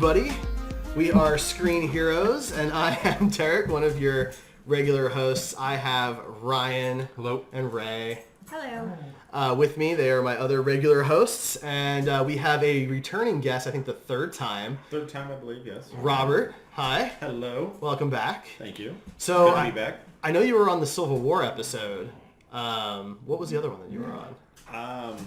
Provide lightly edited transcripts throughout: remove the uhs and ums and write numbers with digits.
everybody. We are Screen Heroes, and I am Derek, one of your regular hosts. I have Ryan. Hello. And Ray. Hello. With me, they are my other regular hosts, and we have a returning guest, I think the third time. Third time, I believe, yes. Robert. Hi. Hello. Welcome back. Thank you. So, Good to be back. I know you were on the Civil War episode. What was the other one that you were on?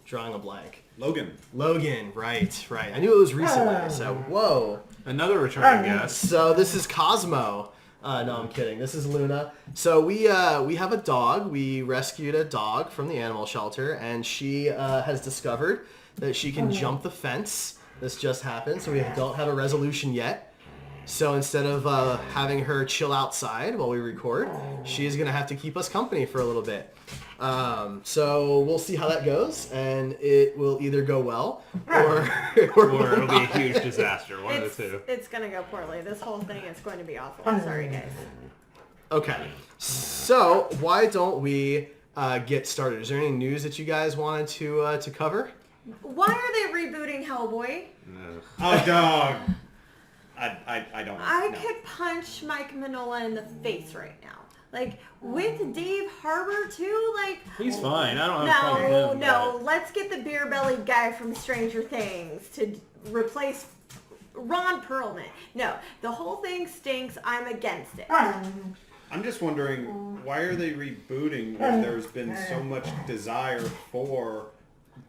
Drawing a blank. Logan, right. I knew it was recently, so whoa. Another returning guest. So this is Cosmo. No, I'm kidding. This is Luna. So we have a dog. We rescued a dog from the animal shelter, and she has discovered that she can jump the fence. This just happened, so we don't have a resolution yet. So instead of having her chill outside while we record, she is going to have to keep us company for a little bit. So we'll see how that goes, and it will either go well or it'll be a huge disaster. One of the two. It's going to go poorly. This whole thing is going to be awful. Sorry, guys. Okay. So why don't we get started? Is there any news that you guys wanted to cover? Why are they rebooting Hellboy? No. Oh, dog. I don't know. I could punch Mike Mignola in the face right now. Like, with Dave Harbour, too, like... He's fine. I don't have a problem with him. No. Let's get the beer-bellied guy from Stranger Things to replace Ron Perlman. No, the whole thing stinks. I'm against it. I'm just wondering, why are they rebooting if there's been so much desire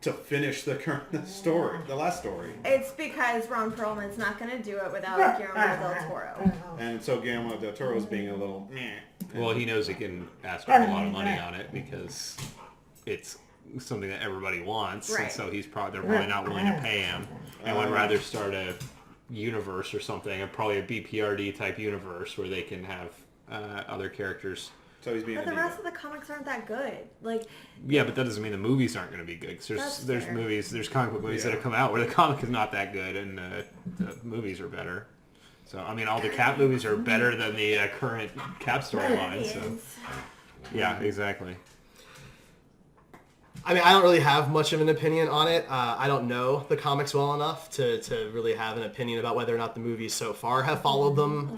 to finish the story, the last story? It's because Ron Perlman's not going to do it without Guillermo del Toro. And so Guillermo del Toro's being a little meh. Well, he knows he can ask for a lot of money on it because it's something that everybody wants, right. And so they're probably not willing to pay him, and would rather start a universe or something, and probably a BPRD type universe where they can have other characters. So he's being. But the rest of the comics aren't that good. Yeah, but that doesn't mean the movies aren't going to be good. Cause there's comic book movies that have come out where the comic is not that good and the movies are better. So I mean, all the Cap movies are better than the current Cap storyline. So yeah, exactly. I mean, I don't really have much of an opinion on it. I don't know the comics well enough to really have an opinion about whether or not the movies so far have followed them.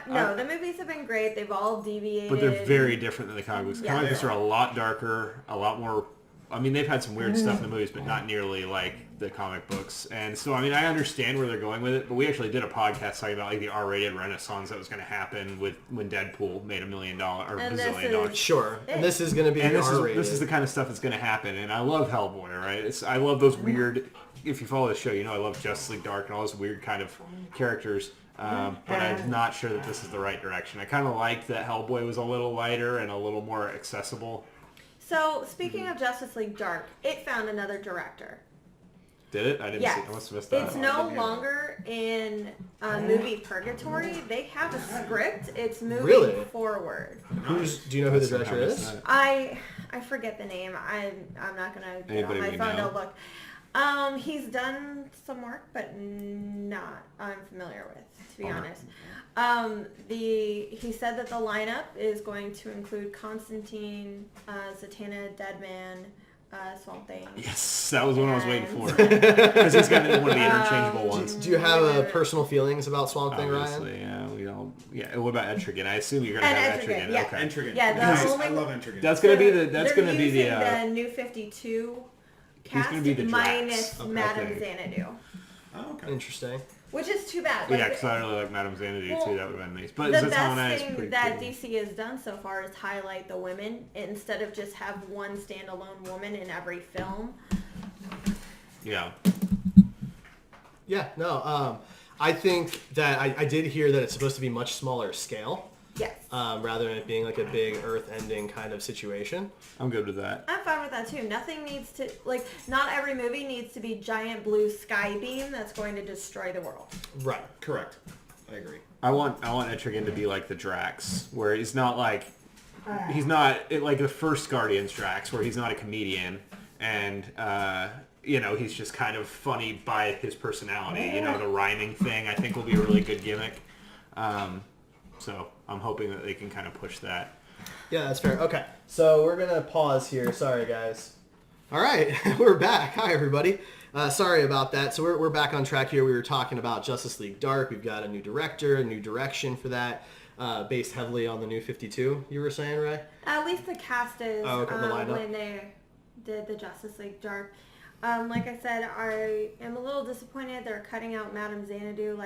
No, the movies have been great. They've all deviated. But they're very different than the comic books. The comic books are a lot darker, a lot more... I mean, they've had some weird stuff in the movies, but not nearly like the comic books. And so, I mean, I understand where they're going with it, but we actually did a podcast talking about like the R-rated renaissance that was going to happen when Deadpool made $1 million or $1 Sure. And this is going to be R-rated. This is the kind of stuff that's going to happen. And I love Hellboy, right? I love those weird... If you follow the show, you know I love Justice League Dark and all those weird kind of characters. But I'm not sure that this is the right direction. I kind of liked that Hellboy was a little lighter and a little more accessible. So, speaking of Justice League Dark, it found another director. Did it? I didn't see it. I must have missed that. It's no longer in movie purgatory. They have a script. It's moving forward. Do you know who the director is? I forget the name. I'm not going to get on my phone to look. He's done some work, but not I'm familiar with, to be honest. He said that the lineup is going to include Constantine, Zatanna, Deadman, Swamp Thing. Yes, that was what I was waiting for. Because he's got one of the interchangeable ones. Do you have personal feelings about Swamp Thing, Ryan? Yeah, we all. Yeah. What about Etrigan? I assume you're going to have Etrigan. Yeah. Okay. Etrigan. Yeah, I love Etrigan. That's going to be the. The New 52 cast minus Madame Xanadu. Oh, okay. Interesting. Which is too bad. Yeah, because I really like Madame Xanadu too. That would have been nice. But the best thing that DC has done so far is highlight the women instead of just have one standalone woman in every film. Yeah. Yeah. No. I think that I did hear that it's supposed to be much smaller scale. Yes. Rather than it being like a big Earth-ending kind of situation. I'm good with that. I'm fine with that too. Nothing needs to, not every movie needs to be giant blue sky beam that's going to destroy the world. Right. Correct. I agree. I want Etrigan to be like the Drax, where he's not like the first Guardians Drax, where he's not a comedian and he's just kind of funny by his personality. The rhyming thing I think will be a really good gimmick. So I'm hoping that they can kind of push that. Yeah, that's fair. Okay, so we're going to pause here. Sorry, guys. All right, we're back. Hi, everybody. Sorry about that. So we're back on track here. We were talking about Justice League Dark. We've got a new director, a new direction for that, based heavily on the New 52, you were saying, Ray? At least the cast is, okay, the lineup. when they did the Justice League Dark. Like I said, I am a little disappointed they're cutting out Madame Xanadu.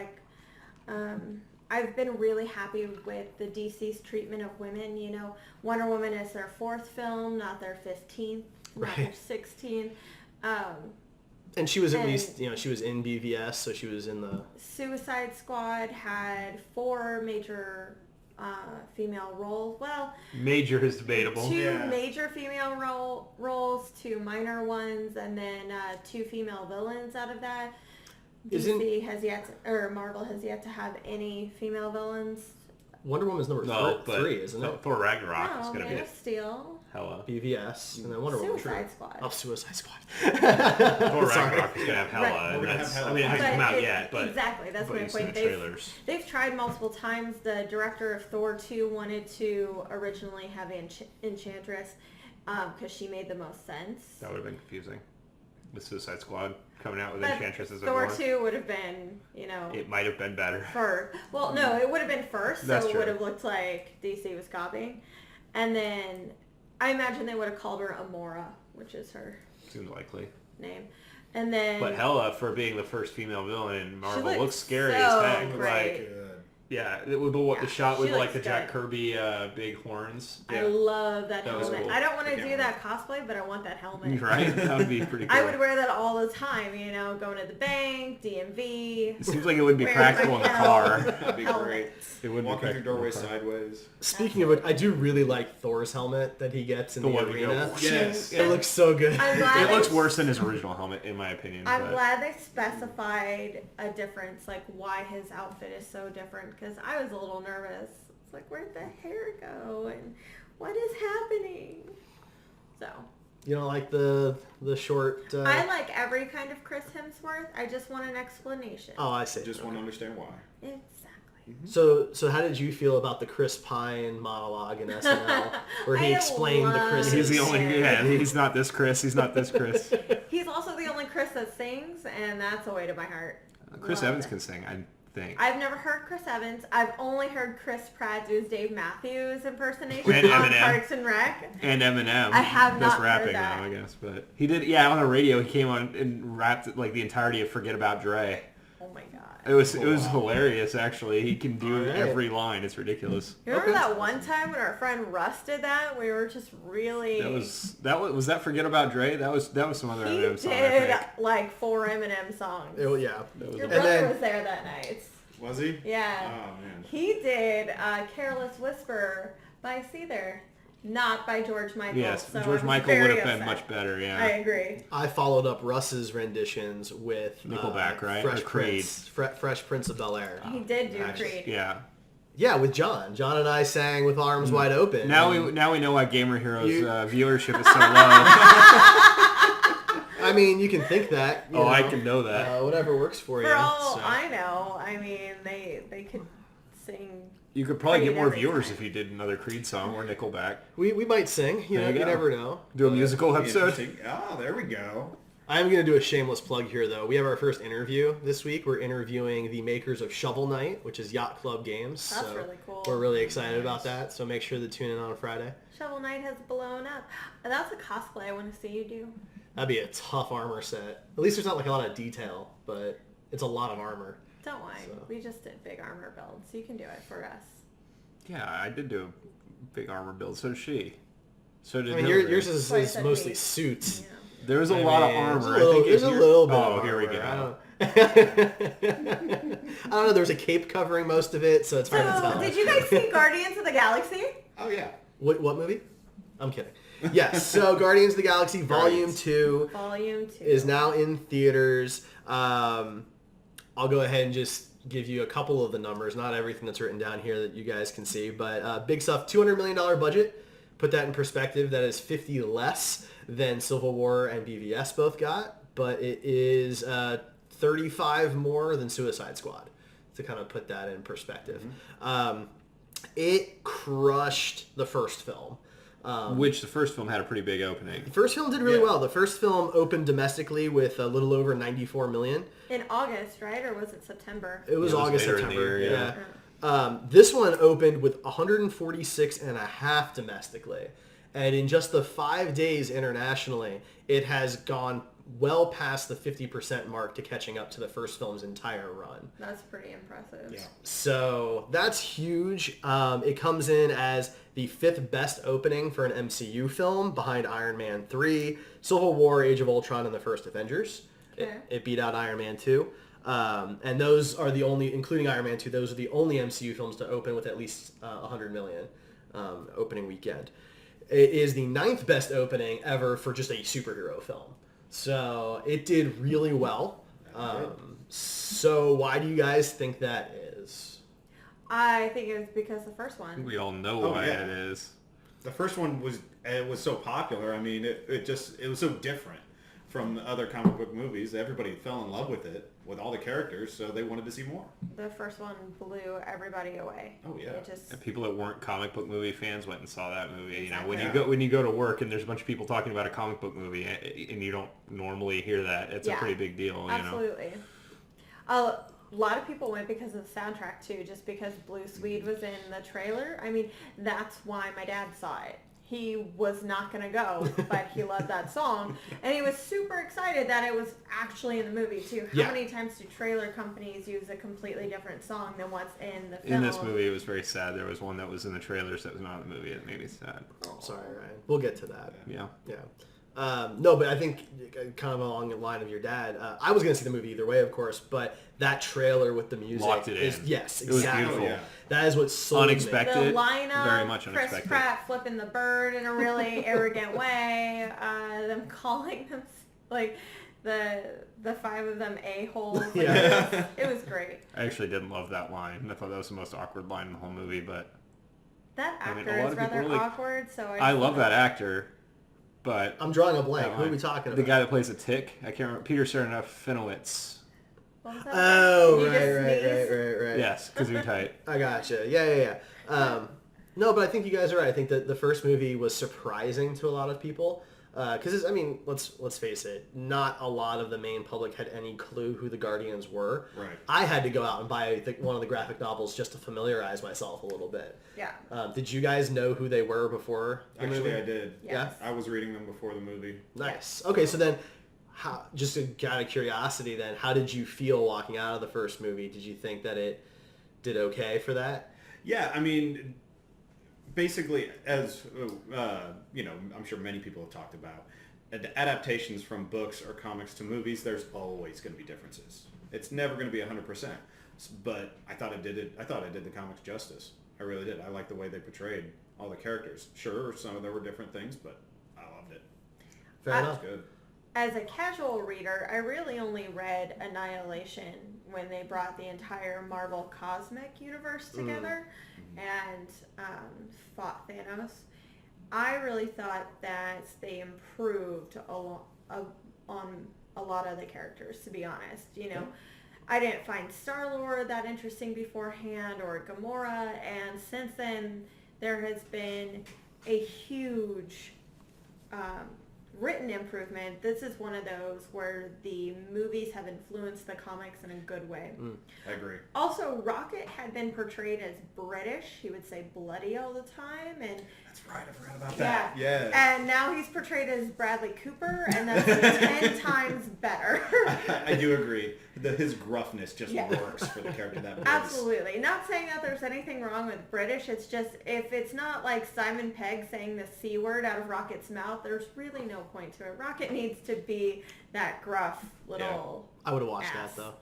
I've been really happy with the DC's treatment of women. You know, Wonder Woman is their 4th film, not their 15th, not their 16th. And she was at least, she was in BVS, so she was in the... Suicide Squad had 4 major female roles. Well... Major is debatable. 2 major female roles, 2 minor ones, and then 2 female villains out of that. DC has yet to, or Marvel has yet to have any female villains. Wonder Woman's number 3, isn't it? Thor Ragnarok is going to be Steel. Hella. BVS, and then Wonder Woman. Suicide Squad. Oh, Suicide Squad. Thor Ragnarok is going to have Hella. Right. And We're gonna have Hella. I mean, it hasn't come out yet, but... Exactly, that's my point. They've tried multiple times. The director of Thor 2 wanted to originally have Enchantress because she made the most sense. That would have been confusing. With Suicide Squad coming out with But Enchantress as a Thor villain. 2 would have been, It might have been better. No, it would have been first, That's so it true. would have looked like DC was copying. And then I imagine they would have called her Amora, which is her Seems likely. name. And then... But Hella, for being the first female villain in Marvel, looks looks scary so as heck. great. Yeah, the shot with she like the looks Jack good. Kirby big horns. I love that That was helmet. cool. I don't want to Yeah. do that cosplay, but I want that helmet. Right? That would be pretty cool. I would wear that all the time, going to the bank, DMV. It seems like it would be Wear practical in the car. That'd be great. It would Walking be through practical doorways in the car. sideways. Speaking of it, I do really like Thor's helmet that he gets in the one we arena. go, Yes. It looks so good. I'm glad It looks worse than his original helmet, in my opinion. I'm but glad they specified a difference, like why his outfit is so different, because I was a little nervous. It's like, where'd the hair go? And what is happening? So... You don't like the short... I like every kind of Chris Hemsworth. I just want an explanation. Oh, I see. Just want to understand why. Exactly. So how did you feel about the Chris Pine monologue in SNL where he explained the Chris's? he's the only... Yeah, he's not this Chris. He's not this Chris. He's also the only Chris that sings, and that's a way to my heart. Chris Love Evans it. can sing, I think. I've never heard Chris Evans. I've only heard Chris Pratt do his Dave Matthews impersonation And on Eminem. Parks and Rec. And Eminem. I have That's not heard rapping that. now, I guess. But he did, on the radio, he came on and rapped like the entirety of Forget About Dre. Oh my god. It was hilarious, actually. He can do Alright. every line. It's ridiculous. You remember that one time when our friend Russ did that? We were just really... Was that Forget About Dre? That was some other He Eminem song, I did think. like 4 Eminem songs. Yeah. That was Your a- brother was there that night. Was he? Yeah. Oh, man. He did Careless Whisper by Seether, not by George Michael. Yes, so George I'm Michael very would have been upset. much better, yeah. I agree. I followed up Russ's renditions with Nickelback, right? Fresh Or Creed. Prince, Fresh Prince of Bel-Air. He did do Actually, Creed. Yeah. Yeah, with John. John and I sang with arms wide open. Now we know why Gamer Heroes viewership is so low. I mean, you can think that. you I know. can know that. Whatever works for you. For all so. I know, I mean, they could sing. You could probably Creed get more every viewers time. if you did another Creed song or Nickelback. We might sing. You There you go. never know. Do a musical Be episode. interesting. Oh, there we go. I'm going to do a shameless plug here, though. We have our first interview this week. We're interviewing the makers of Shovel Knight, which is Yacht Club Games. That's so really cool. We're really excited about that, so make sure to tune in on Friday. Shovel Knight has blown up. That's a cosplay I want to see you do. That'd be a tough armor set. At least there's not like a lot of detail, but it's a lot of armor. Don't worry. So. We just did big armor builds, so you can do it for us. Yeah, I did do a big armor build. So did she. So did I mean, Hillary. yours is Twice that mostly big. suits. Yeah. There was a I lot of mean, armor. There's a little bit. Oh, of here we armor. go. I don't know. There was a cape covering most of it, so it's hard to So, tell. did you guys see Guardians of the Galaxy? Oh, yeah. What movie? I'm kidding. Yes. So Guardians of the Galaxy Volume 2 Volume 2. is now in theaters. I'll go ahead and just give you a couple of the numbers, not everything that's written down here that you guys can see, but big stuff. $200 million budget. Put that in perspective. That is 50 less than Civil War and BVS both got, but it is 35 more than Suicide Squad, to kind of put that in perspective. It crushed the first film. Which the first film had a pretty big opening. The first film did really well. The first film opened domestically with a little over 94 million. In August, right? Or was it September? It was August, September. Year, yeah. This one opened with 146.5 domestically. And in just the 5 days internationally, it has gone well past the 50% mark to catching up to the first film's entire run. That's pretty impressive. Yeah. So that's huge. It comes in as the 5th best opening for an MCU film, behind Iron Man 3, Civil War, Age of Ultron, and the first Avengers. Okay. It beat out Iron Man 2. And those are the only, including Iron Man 2, those are the only MCU films to open with at least 100 million opening weekend. It is the 9th best opening ever for just a superhero film. So it did really well. So why do you guys think that is? I think it's because the first one. We all know why it is. The first one was so popular. I mean, it was so different from the other comic book movies. Everybody fell in love with it, with all the characters, so they wanted to see more. The first one blew everybody away. Oh yeah. And people that weren't comic book movie fans went and saw that movie. You know, when you go to work and there's a bunch of people talking about a comic book movie and you don't normally hear that, it's a pretty big deal. Absolutely. A lot of people went because of the soundtrack too, just because Blue Swede was in the trailer. I mean, that's why my dad saw it. He was not going to go, but he loved that song. And he was super excited that it was actually in the movie, too. How many times do trailer companies use a completely different song than what's in the film? In this movie, it was very sad. There was one that was in the trailers that was not in the movie. It made me sad. Oh, sorry, Ryan. We'll get to that. Yeah. No, but I think kind of along the line of your dad, I was going to see the movie either way, of course, but that trailer with the music locked it in. Yes, exactly. It was beautiful. Yeah. That is what sold unexpected. me. The lineup, very much unexpected. Chris Pratt flipping the bird in a really arrogant way, them calling them like the 5 of them a-holes. Like, it was great. I actually didn't love that line. I thought that was the most awkward line in the whole movie, but that actor is rather awkward. So I love that actor. But I'm drawing a blank. Who are we talking about? The guy that plays a tick. I can't remember. Peter Serafinowicz. What was that? Oh, right. Yes, Gesundheit. I gotcha. Yeah. No, but I think you guys are right. I think that the first movie was surprising to a lot of people. Because, I mean, let's face it, not a lot of the main public had any clue who the Guardians were. Right. I had to go out and buy one of the graphic novels just to familiarize myself a little bit. Yeah. Did you guys know who they were before the Actually, movie? I did. Yes. I was reading them before the movie. Nice. Okay, so then, just out of curiosity then, how did you feel walking out of the first movie? Did you think that it did okay for that? Yeah, I mean, basically, as I'm sure many people have talked about, adaptations from books or comics to movies, there's always going to be differences. It's never going to be 100%. But I thought I did the comics justice. I really did. I liked the way they portrayed all the characters. Sure, some of them were different things, but I loved it. Fair enough. Good. As a casual reader, I really only read Annihilation when they brought the entire Marvel Cosmic Universe together and fought Thanos. I really thought that they improved on a lot of the characters, to be honest. I didn't find Star-Lord that interesting beforehand, or Gamora, and since then there has been a huge written improvement. This is one of those where the movies have influenced the comics in a good way. I agree. Also, Rocket had been portrayed as British. He would say bloody all the time, and that's right. I forgot about that. Yeah. And now he's portrayed as Bradley Cooper, and that's 10 times better. I do agree. His gruffness just works for the character that voice. Absolutely. Not saying that there's anything wrong with British. It's just, if it's not like Simon Pegg saying the C word out of Rocket's mouth, there's really no point to it. Rocket needs to be that gruff little I would have watched ass. that, though.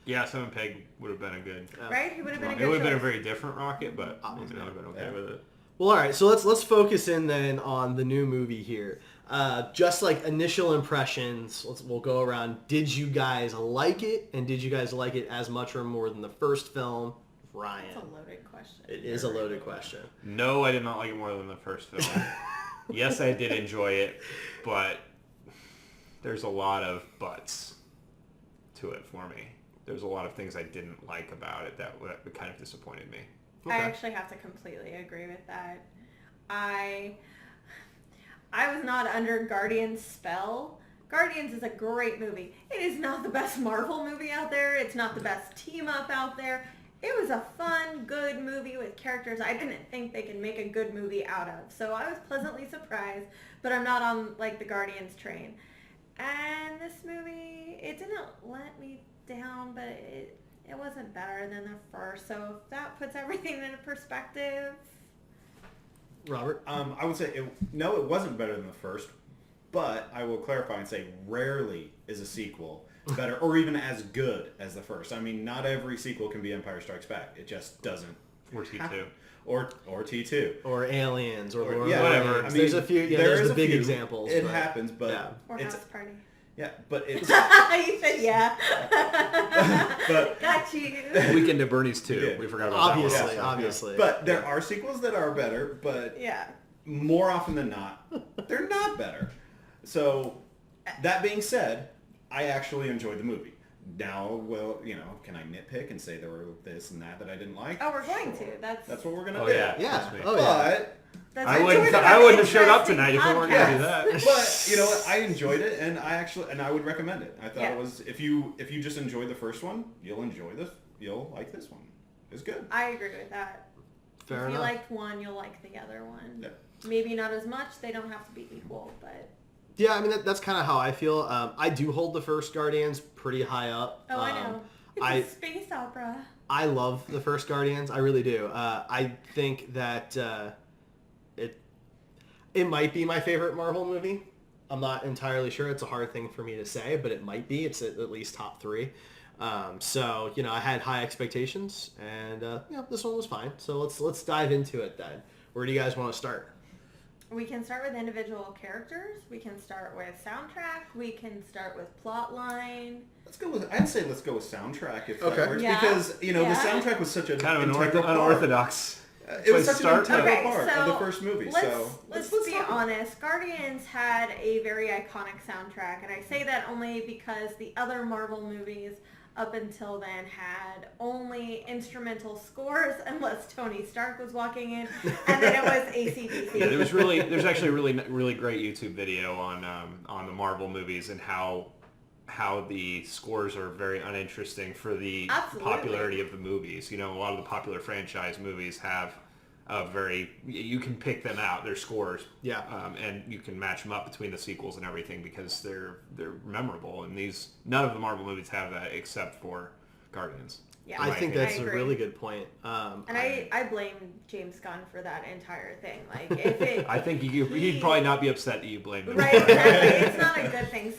Yeah, Simon Pegg would have been a good... Right? He would have been a good It would have been a choice. very different Rocket, but I would have been okay with it. Well, all right. So let's focus in then on the new movie here. Just like initial impressions, we'll go around. Did you guys like it? And did you guys like it as much or more than the first film? Ryan. That's a loaded question. It is a loaded question. No, I did not like it more than the first film. Yes, I did enjoy it, but there's a lot of buts to it for me. There's a lot of things I didn't like about it that kind of disappointed me. I actually have to completely agree with that. I I was not under Guardians' spell. Guardians is a great movie. It is not the best Marvel movie out there. It's not the best team up out there. It was a fun, good movie with characters I didn't think they could make a good movie out of. So I was pleasantly surprised, but I'm not on like the Guardians train. And this movie, it didn't let me down, but it wasn't better than the first. So if that puts everything into perspective. Robert? I would say, it wasn't better than the first, but I will clarify and say rarely is a sequel better or even as good as the first. I mean, not every sequel can be Empire Strikes Back. It just doesn't. Or T2. Or T2. Or Aliens, or whatever. I mean, there's a few, there's the big examples. It happens, but... Yeah. Or it's, House Party. Yeah, but it's... You said yeah. but Got you. Weekend at Bernie's too. Yeah. We forgot about Obviously, that one. obviously. But there are sequels that are better, but Yeah. more often than not, they're not better. So, that being said, I actually enjoyed the movie. Now, well, can I nitpick and say there were this and that I didn't like? Oh, we're going to. That's what we're going to Oh, do. yeah. Yeah. me. Oh, yeah. But... I wouldn't have showed up tonight if we weren't going to do that. But you know what? I enjoyed it, and I would recommend it. I thought Yeah. it was if you just enjoyed the first one, you'll enjoy this. You'll like this one. It's good. I agree with that. Fair if you enough. liked one, you'll like the other one. Yeah. Maybe not as much. They don't have to be equal, but... Yeah, I mean, that's kind of how I feel. I do hold the first Guardians pretty high up. Oh, I know. It's a space opera. I love the first Guardians. I really do. I think that it might be my favorite Marvel movie. I'm not entirely sure. It's a hard thing for me to say, but it might be. It's at least top 3. So, I had high expectations, and this one was fine. So let's dive into it then. Where do you guys want to start? We can start with individual characters. We can start with soundtrack. We can start with plot line. I'd say let's go with soundtrack if Okay. that works. Yeah. Because, the Yeah. soundtrack was such a Kind of integral part. unorthodox. It was place such to an start. integral part so of the first movie. Let's Let's be talk about it. honest. Guardians had a very iconic soundtrack, and I say that only because the other Marvel movies up until then had only instrumental scores, unless Tony Stark was walking in, and then it was AC/DC. Yeah, there's actually a really great YouTube video on the Marvel movies and how the scores are very uninteresting for the Absolutely. popularity of the movies. A lot of the popular franchise movies have you can pick them out, their scores. Yeah. And you can match them up between the sequels and everything because they're memorable. And none of the Marvel movies have that except for Guardians. Yeah, I think that's a agree. really good point. And I blame James Gunn for that entire thing. Like, if it, I think he'd probably not be upset that you blamed him. right, exactly. It's not a good thing.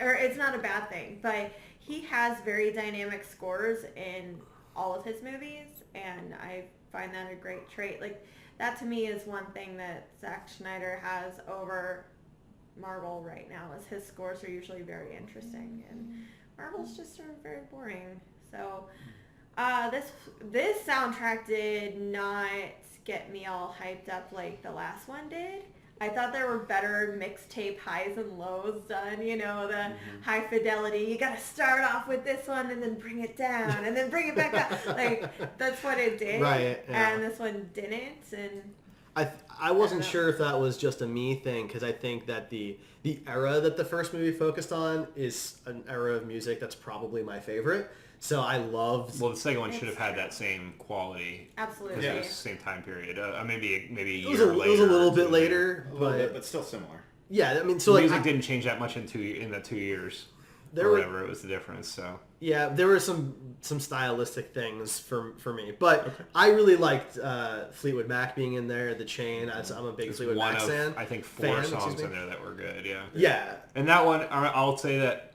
Or it's not a bad thing. But he has very dynamic scores in all of his movies, and I find that a great trait. Like, that to me is one thing that Zack Snyder has over Marvel right now, is his scores are usually very interesting, and Marvel's just sort of very boring. So this soundtrack did not get me all hyped up like the last one did. I thought there were better mixtape highs and lows done, the high fidelity. You got to start off with this one and then bring it down and then bring it back up. Like, that's what it did. Right, yeah. And this one didn't. And I wasn't sure if that was just a me thing, because I think that the era that the first movie focused on is an era of music that's probably my favorite. So I loved... Well, the second one should have had that same quality. Absolutely. Because it was the same time period. Maybe a year It was a little bit later, A little bit, but still similar. Yeah, I mean, so the like... music didn't change that much in the 2 years. Or whatever, it was the difference, so... Yeah, there were some stylistic things for me. But I really liked Fleetwood Mac being in there, The Chain. I'm a big Fleetwood Mac fan. I think 4 songs in there that were good, yeah. Yeah. And that one, I'll say that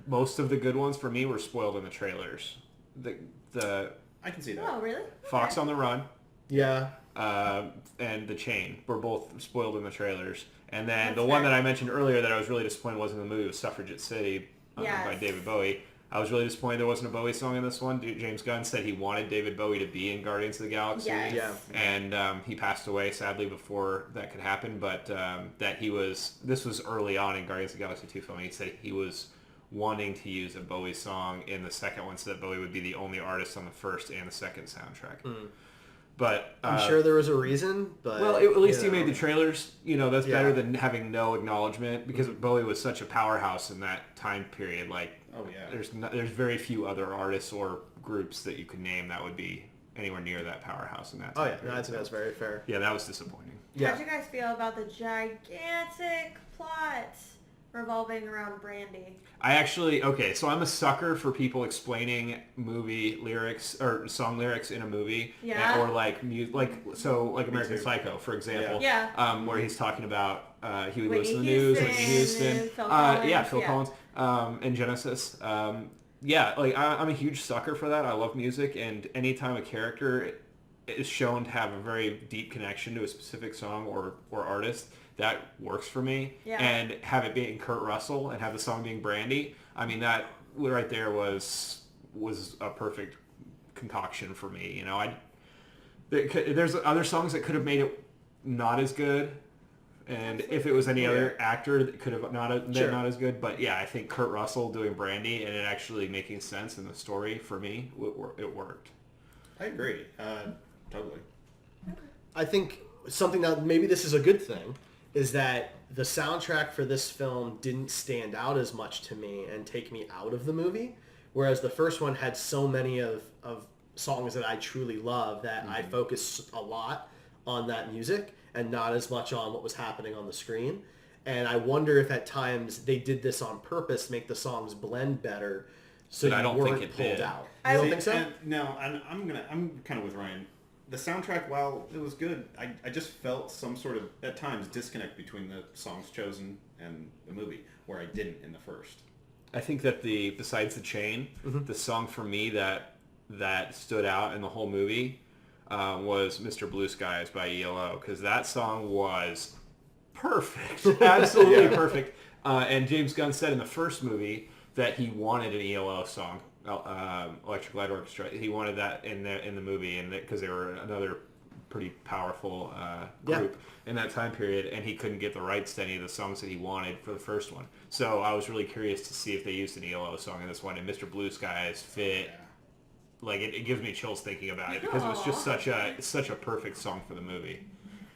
most of the good ones for me were spoiled in the trailers. The I can see that. Oh, really? Fox on the Run Yeah. and The Chain were both spoiled in the trailers. And then That's the one fair. that I mentioned earlier that I was really disappointed wasn't in the movie was Suffragette City by Yes. David Bowie. I was really disappointed there wasn't a Bowie song in this one. James Gunn said he wanted David Bowie to be in Guardians of the Galaxy. Yes. Yeah. And he passed away, sadly, before that could happen. But this was early on in Guardians of the Galaxy 2 film. He said he was wanting to use a Bowie song in the second one so that Bowie would be the only artist on the first and the second soundtrack. But I'm sure there was a reason, but... Well, at least he made the trailers. That's Yeah. better than having no acknowledgement, because Bowie was such a powerhouse in that time period. Like, Oh yeah. there's very few other artists or groups that you could name that would be anywhere near that powerhouse in that time period. No, I think that's very fair. Yeah, that was disappointing. Yeah. How'd you guys feel about the gigantic plot revolving around Brandy? So I'm a sucker for people explaining movie lyrics or song lyrics in a movie. Yeah. Or like American Psycho, for example. Yeah. Where he's talking about Huey Whitney Lewis in the News, Houston, Whitney Houston. Phil Collins, Phil Collins, and Genesis. I'm a huge sucker for that. I love music, and anytime a character is shown to have a very deep connection to a specific song or artist, that works for me. Yeah. And have it being Kurt Russell and have the song being Brandy, I mean, that right there was a perfect concoction for me. There's other songs that could have made it not as good, and if it was any other actor, it could have been not as good. But yeah, I think Kurt Russell doing Brandy and it actually making sense in the story, for me, it worked. I agree. Totally. I think something that maybe this is a good thing is that the soundtrack for this film didn't stand out as much to me and take me out of the movie, whereas the first one had so many of songs that I truly love that I focused a lot on that music and not as much on what was happening on the screen. And I wonder if at times they did this on purpose to make the songs blend better, so But I don't think it pulled did. out. I You don't See, think so? I'm kind of with Ryan. The soundtrack, while it was good, I just felt some sort of, at times, disconnect between the songs chosen and the movie, where I didn't in the first. I think that besides the chain, the song for me that stood out in the whole movie was Mr. Blue Skies by ELO, because that song was perfect, absolutely perfect. And James Gunn said in the first movie that he wanted an ELO song, Electric Light Orchestra. He wanted that in the movie, and because they were another pretty powerful group in that time period, and he couldn't get the rights to any of the songs that he wanted for the first one. So I was really curious to see if they used an ELO song in this one, and Mr. Blue Skies fit. Yeah. Like it gives me chills thinking about it, because it was just such a perfect song for the movie.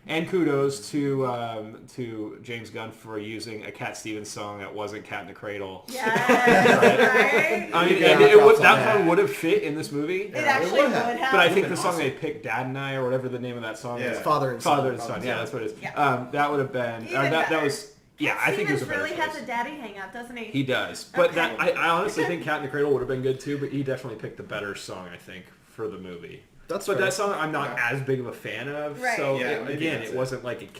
And kudos to James Gunn for using a Cat Stevens song that wasn't Cat in the Cradle. Yes, right? I mean, Yeah, that one would have fit in this movie. It actually would have. But I think the song they picked, Dad and I, or whatever the name of that song is. Father and Son. Father and Son. Yeah, that's what it is. Yeah. That would have been. Even That better. was. Yeah, I think it was a better really choice. has a daddy hang up, doesn't he? He does. But Okay. that I honestly think Cat in the Cradle would have been good too, but he definitely picked the better song, I think, for the movie. But that song I'm not as big of a fan of. Right. So Yeah, maybe again, that's it it. wasn't like it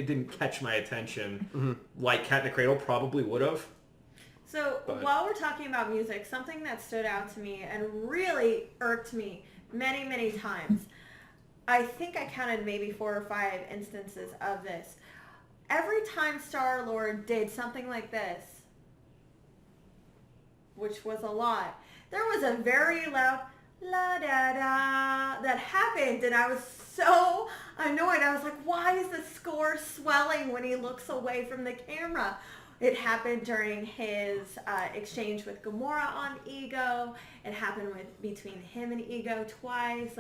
didn't catch my attention like Cat in the Cradle probably would have. So But- while we're talking about music, something that stood out to me and really irked me many, many times, I think I counted maybe 4 or 5 instances of this. Every time Star-Lord did something like this, which was a lot, there was a very loud la-da-da that happened, and I was so annoyed. I was like, why is the score swelling when he looks away from the camera? It happened during his exchange with Gamora on Ego. It happened between him and Ego twice.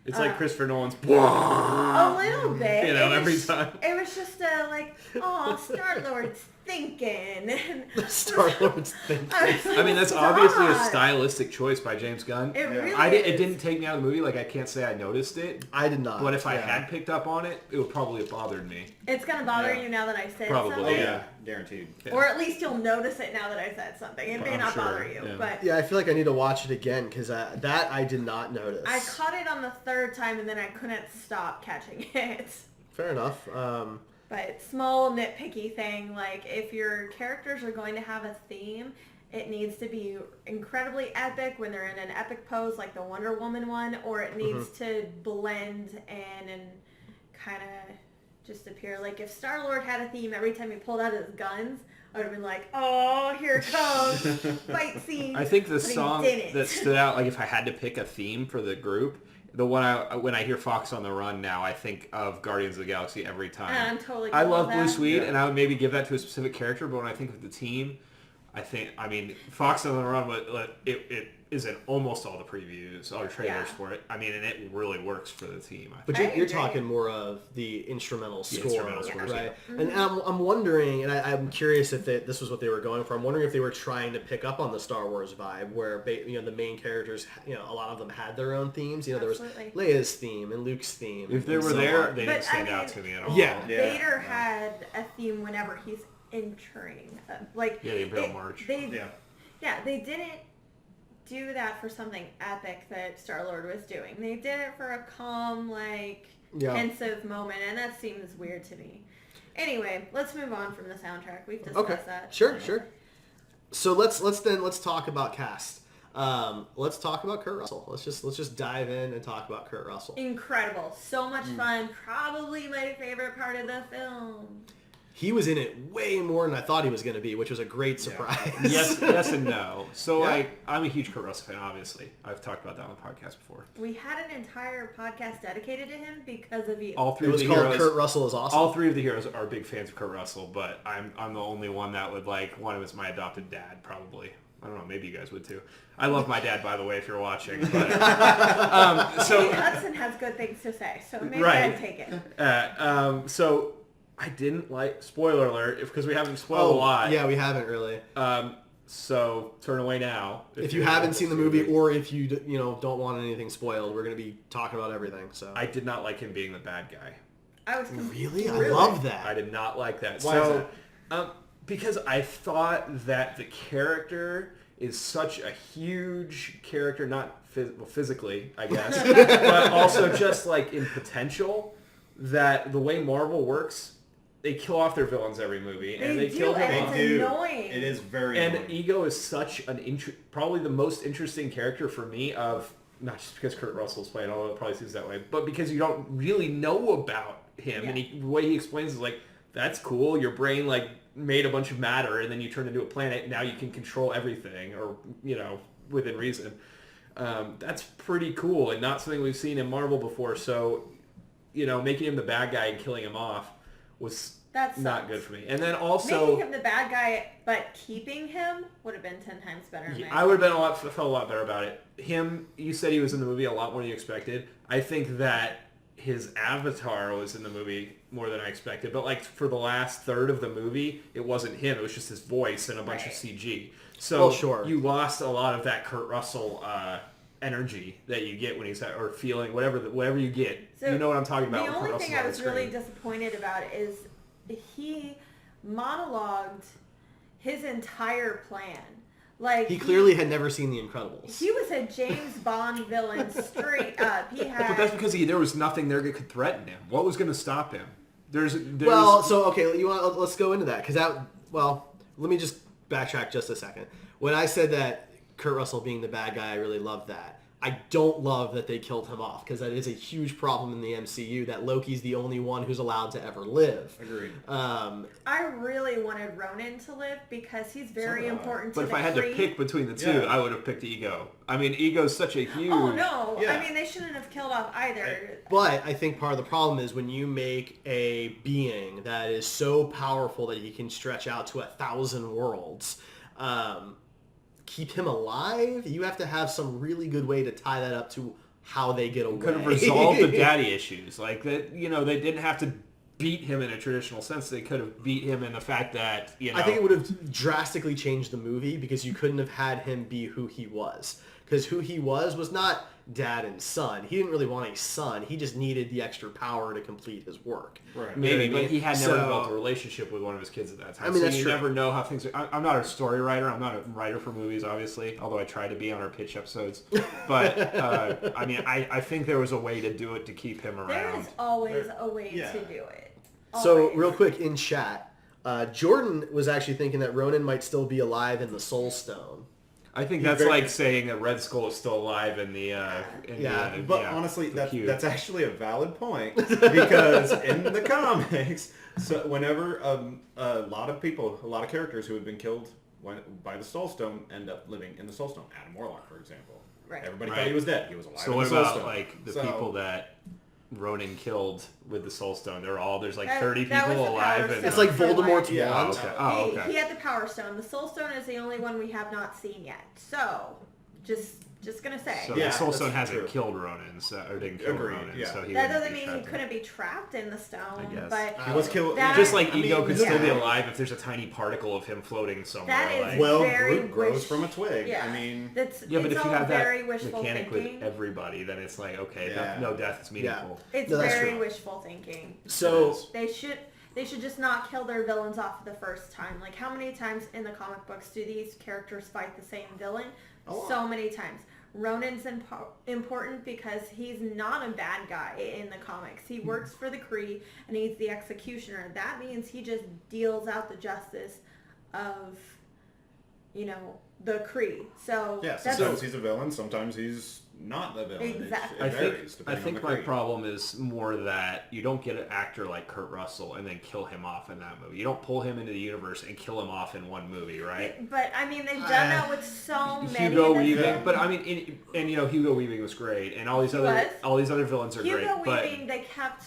It's like Christopher Nolan's. A little bit. You know, It every was- time. It was just oh, Star-Lord's thinking. Star-Lord's thing. I mean, that's obviously a stylistic choice by James Gunn. It really It is. didn't take me out of the movie. Like, I can't say I noticed it. I did not. But if I had picked up on it, it would probably have bothered me. It's going to bother Yeah. you now that I said Probably, something. yeah. Guaranteed. Yeah. Or at least you'll notice it now that I said something. It may I'm not sure, bother you, yeah. but Yeah, I feel like I need to watch it again because that I did not notice. I caught it on the 3rd time and then I couldn't stop catching it. Fair enough. But small nitpicky thing, like if your characters are going to have a theme, it needs to be incredibly epic when they're in an epic pose like the Wonder Woman one, or it needs to blend in and kind of just appear. Like if Star-Lord had a theme every time he pulled out his guns, I would have been like, oh, here it comes, fight scene. I think the But he song didn't. that stood out, like if I had to pick a theme for the group, the one when I hear Fox on the Run now, I think of Guardians of the Galaxy every time. And I'm totally I cool love with Blue that. Suede, Yeah. and I would maybe give that to a specific character, but when I think of the team, I mean, Fox on the Run, but it is in almost all the previews or trailers for it. I mean, and it really works for the team. But you're talking more of the instrumental score, scores, right? yeah. And I'm wondering, and I'm curious if this was what they were going for. I'm wondering if they were trying to pick up on the Star Wars vibe, where the main characters, a lot of them had their own themes. There was Leia's theme and Luke's theme. If they were there, they didn't stand out to me at all. Yeah. Vader had a theme whenever he's entering, the Imperial March. They didn't do that for something epic that Star-Lord was doing. They did it for a calm, pensive moment, and that seems weird to me. Anyway, let's move on from the soundtrack. We've discussed that. Sure. So let's talk about cast. Let's talk about Kurt Russell. Let's just dive in and talk about Kurt Russell. Incredible. So much fun. Probably my favorite part of the film. He was in it way more than I thought he was going to be, which was a great surprise. Yes and no. So I'm a huge Kurt Russell fan, obviously. I've talked about that on the podcast before. We had an entire podcast dedicated to him because of you. All three it was of the called heroes, Kurt Russell is Awesome. All three of the heroes are big fans of Kurt Russell, but I'm the only one that would want him as my adopted dad, probably. I don't know, maybe you guys would too. I love my dad, by the way, if you're watching. But, Hudson has good things to say, so maybe I'd take it. So I didn't spoiler alert, because we haven't spoiled a lot. Yeah, we haven't really. So turn away now. If you haven't seen the movie, or if you don't want anything spoiled, we're going to be talking about everything. So I did not like him being the bad guy. Really? I love that. I did not like that. Why is that? Because I thought that the character is such a huge character, not physically, I guess, but also just in potential, that the way Marvel works, they kill off their villains every movie, and they kill him off. Annoying. It is very annoying. Ego is such probably the most interesting character for me, of not just because Kurt Russell's playing, although it probably seems that way, but because you don't really know about him, and the way he explains is that's cool. Your brain made a bunch of matter, and then you turn into a planet. Now you can control everything, or within reason. That's pretty cool, and not something we've seen in Marvel before. So, making him the bad guy and killing him off was not good for me. And then also making him the bad guy but keeping him would have been 10 times better. I would have been felt a lot better about it. You said he was in the movie a lot more than you expected. I think that his avatar was in the movie more than I expected, but for the last third of the movie, it wasn't him. It was just his voice and a bunch of CG. So you lost a lot of that Kurt Russell energy that you get when he's or feeling whatever you get. So you know what I'm talking about. The only thing I was really disappointed about is he monologued his entire plan. He clearly had never seen The Incredibles. He was a James Bond villain straight up. But that's because there was nothing there that could threaten him. What was going to stop him? Let's go into that, because let me just backtrack just a second. When I said that Kurt Russell being the bad guy, I really loved that. I don't love that they killed him off, because that is a huge problem in the MCU, that Loki's the only one who's allowed to ever live. Agreed. I really wanted Ronan to live because he's very important to the But if I had to pick between the two, I would have picked Ego. I mean, Ego's such a huge... Oh, no. Yeah. I mean, they shouldn't have killed off either. But I think part of the problem is when you make a being that is so powerful that he can stretch out to 1,000 worlds... keep him alive, you have to have some really good way to tie that up to how they get away. Could have resolved the daddy issues. They didn't have to beat him in a traditional sense. They could have beat him in the fact that, I think it would have drastically changed the movie, because you couldn't have had him be who he was. Because who he was not dad and son. He didn't really want a son. He just needed the extra power to complete his work. Right. Maybe, but he had never developed a relationship with one of his kids at that time. I mean, that's true. You never know how things are. I'm not a story writer. I'm not a writer for movies, obviously, although I try to be on our pitch episodes. But, I think there was a way to do it to keep him around. There is always a way to do it. Always. So, real quick, in chat, Jordan was actually thinking that Ronan might still be alive in the Soul Stone. I think that's saying that Red Skull is still alive in the... honestly, that's actually a valid point, because in the comics, so whenever a lot of characters who had been killed by the Soul Stone end up living in the Soul Stone. Adam Warlock, for example. Right. Everybody thought he was dead. He was alive so in the what Soul about Stone. the people that Ronan killed with the Soul Stone. There's like That- 30 that was people the alive. Power And It's like Stone for Voldemort's life. wand. okay. Oh, okay. He had the Power Stone. The Soul Stone is the only one we have not seen yet. So, just gonna say. So Yeah, the Soul that's Stone hasn't true. killed Ronan, or didn't kill Agreed, Ronan, yeah. so he That wouldn't doesn't be mean he trapped in couldn't be trapped in the stone, I guess. but He was killed. That- Just like I mean, Ego could still be yeah. alive if there's a tiny particle of him floating somewhere. That is like, Well, very Groot grows wish- from a twig. yeah. I mean, That's yeah, but it's if you all have very that wishful mechanic thinking. with everybody, then it's like, okay, Yeah. no death is meaningful. It's No, that's very true. wishful thinking. So They should just not kill their villains off the first time. Like, how many times in the comic books do these characters fight the same villain? A lot. So many times. Ronan's important because he's not a bad guy in the comics. He works for the Kree and he's the executioner. That means he just deals out the justice of, the Kree. So yeah, that's sometimes he's a villain, sometimes he's not the villain. Exactly. It varies I depending think on the my creed. problem is more that you don't get an actor like Kurt Russell and then kill him off in that movie. You don't pull him into the universe and kill him off in one movie, right? But I mean, they've done that with so many. Hugo of the- Weaving, Yeah. but I mean, Hugo Weaving was great, and all these other villains are Hugo great. Weaving they kept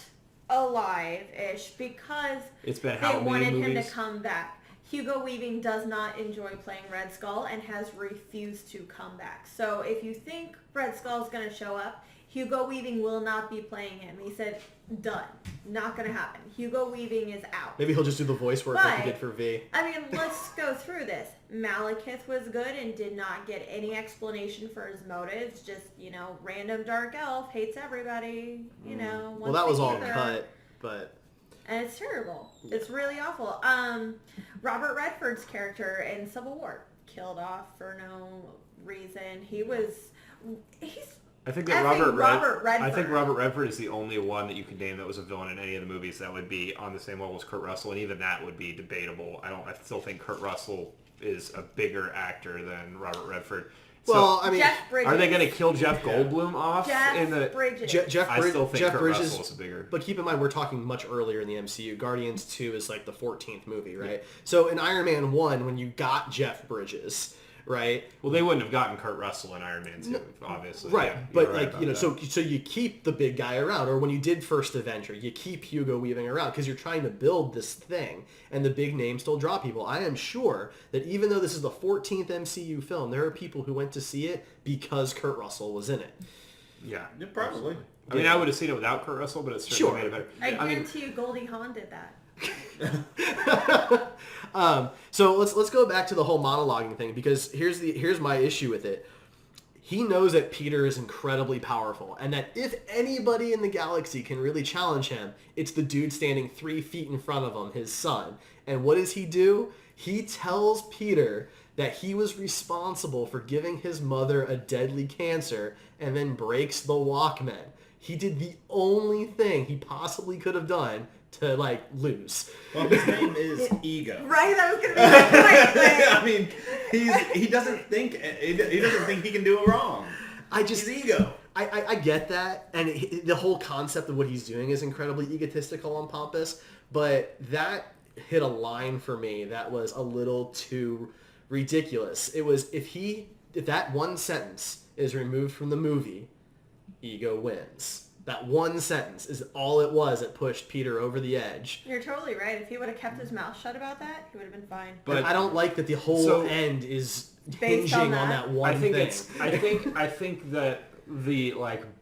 alive-ish because But it's been they how many wanted movies? him to come back. Hugo Weaving does not enjoy playing Red Skull and has refused to come back. So if you think Red Skull is going to show up, Hugo Weaving will not be playing him. He said, done. Not going to happen. Hugo Weaving is out. maybe he'll just do the voice work like he But- did for V. I mean, let's go through this. Malekith was good and did not get any explanation for his motives. Just, random dark elf, hates everybody, Well, wants that to was all eat her. cut, but And it's terrible. It's really awful. Robert Redford's character in Civil War killed off for no reason. He's I think that effing Robert I think Redford. Robert Redford is the only one that you can name that was a villain in any of the movies that would be on the same level as Kurt Russell, and even that would be debatable. I still think Kurt Russell is a bigger actor than Robert Redford. So, well, I mean, Jeff Bridges. are they going to kill Jeff Goldblum off in the? Bridges. Jeff I still think Jeff Kurt Bridges. Russell is bigger. But keep in mind, we're talking much earlier in the MCU. Guardians 2 is like the 14th movie, right? So in Iron Man 1, when you got Jeff Bridges, right? Well, they wouldn't have gotten Kurt Russell in Iron Man 2, obviously. Right, Yeah, but you're right about that. so you keep the big guy around, or when you did First Avenger, you keep Hugo Weaving around because you're trying to build this thing, and the big names still draw people. I am sure that even though this is the 14th MCU film, there are people who went to see it because Kurt Russell was in it. Yeah. Yeah, probably. I mean, I would have seen it without Kurt Russell, but it's certainly made it better. I I mean, guarantee you Goldie Hawn did that. So let's go back to the whole monologuing thing, because here's my issue with it. He knows that Peter is incredibly powerful, and that if anybody in the galaxy can really challenge him, it's the dude standing 3 feet in front of him, his son. And what does he do? He tells Peter that he was responsible for giving his mother a deadly cancer, and then breaks the Walkman. He did the only thing he possibly could have done to lose. Well, his name is Ego. Right, that was gonna be my point. Like, I mean, he doesn't think he can do it wrong. He's ego. I get that, and the whole concept of what he's doing is incredibly egotistical and pompous, but that hit a line for me that was a little too ridiculous. It was, if that one sentence is removed from the movie, Ego wins. That one sentence is all it was that pushed Peter over the edge. You're totally right. If he would have kept his mouth shut about that, he would have been fine. But But- I don't like that the whole end is Based on hinging on that? that one I think thing. I think that the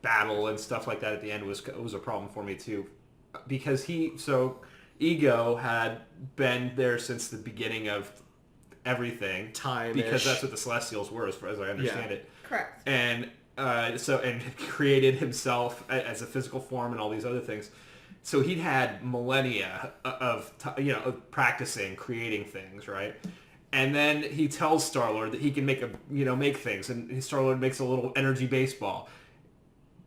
battle and stuff like that at the end was a problem for me too, because Ego had been there since the beginning of everything, Time-ish. because that's what the Celestials were, as far as I understand it, Correct. and created himself as a physical form and all these other things. So he'd had millennia of practicing creating things, right? And then he tells Star-Lord that he can make things, and Star-Lord makes a little energy baseball.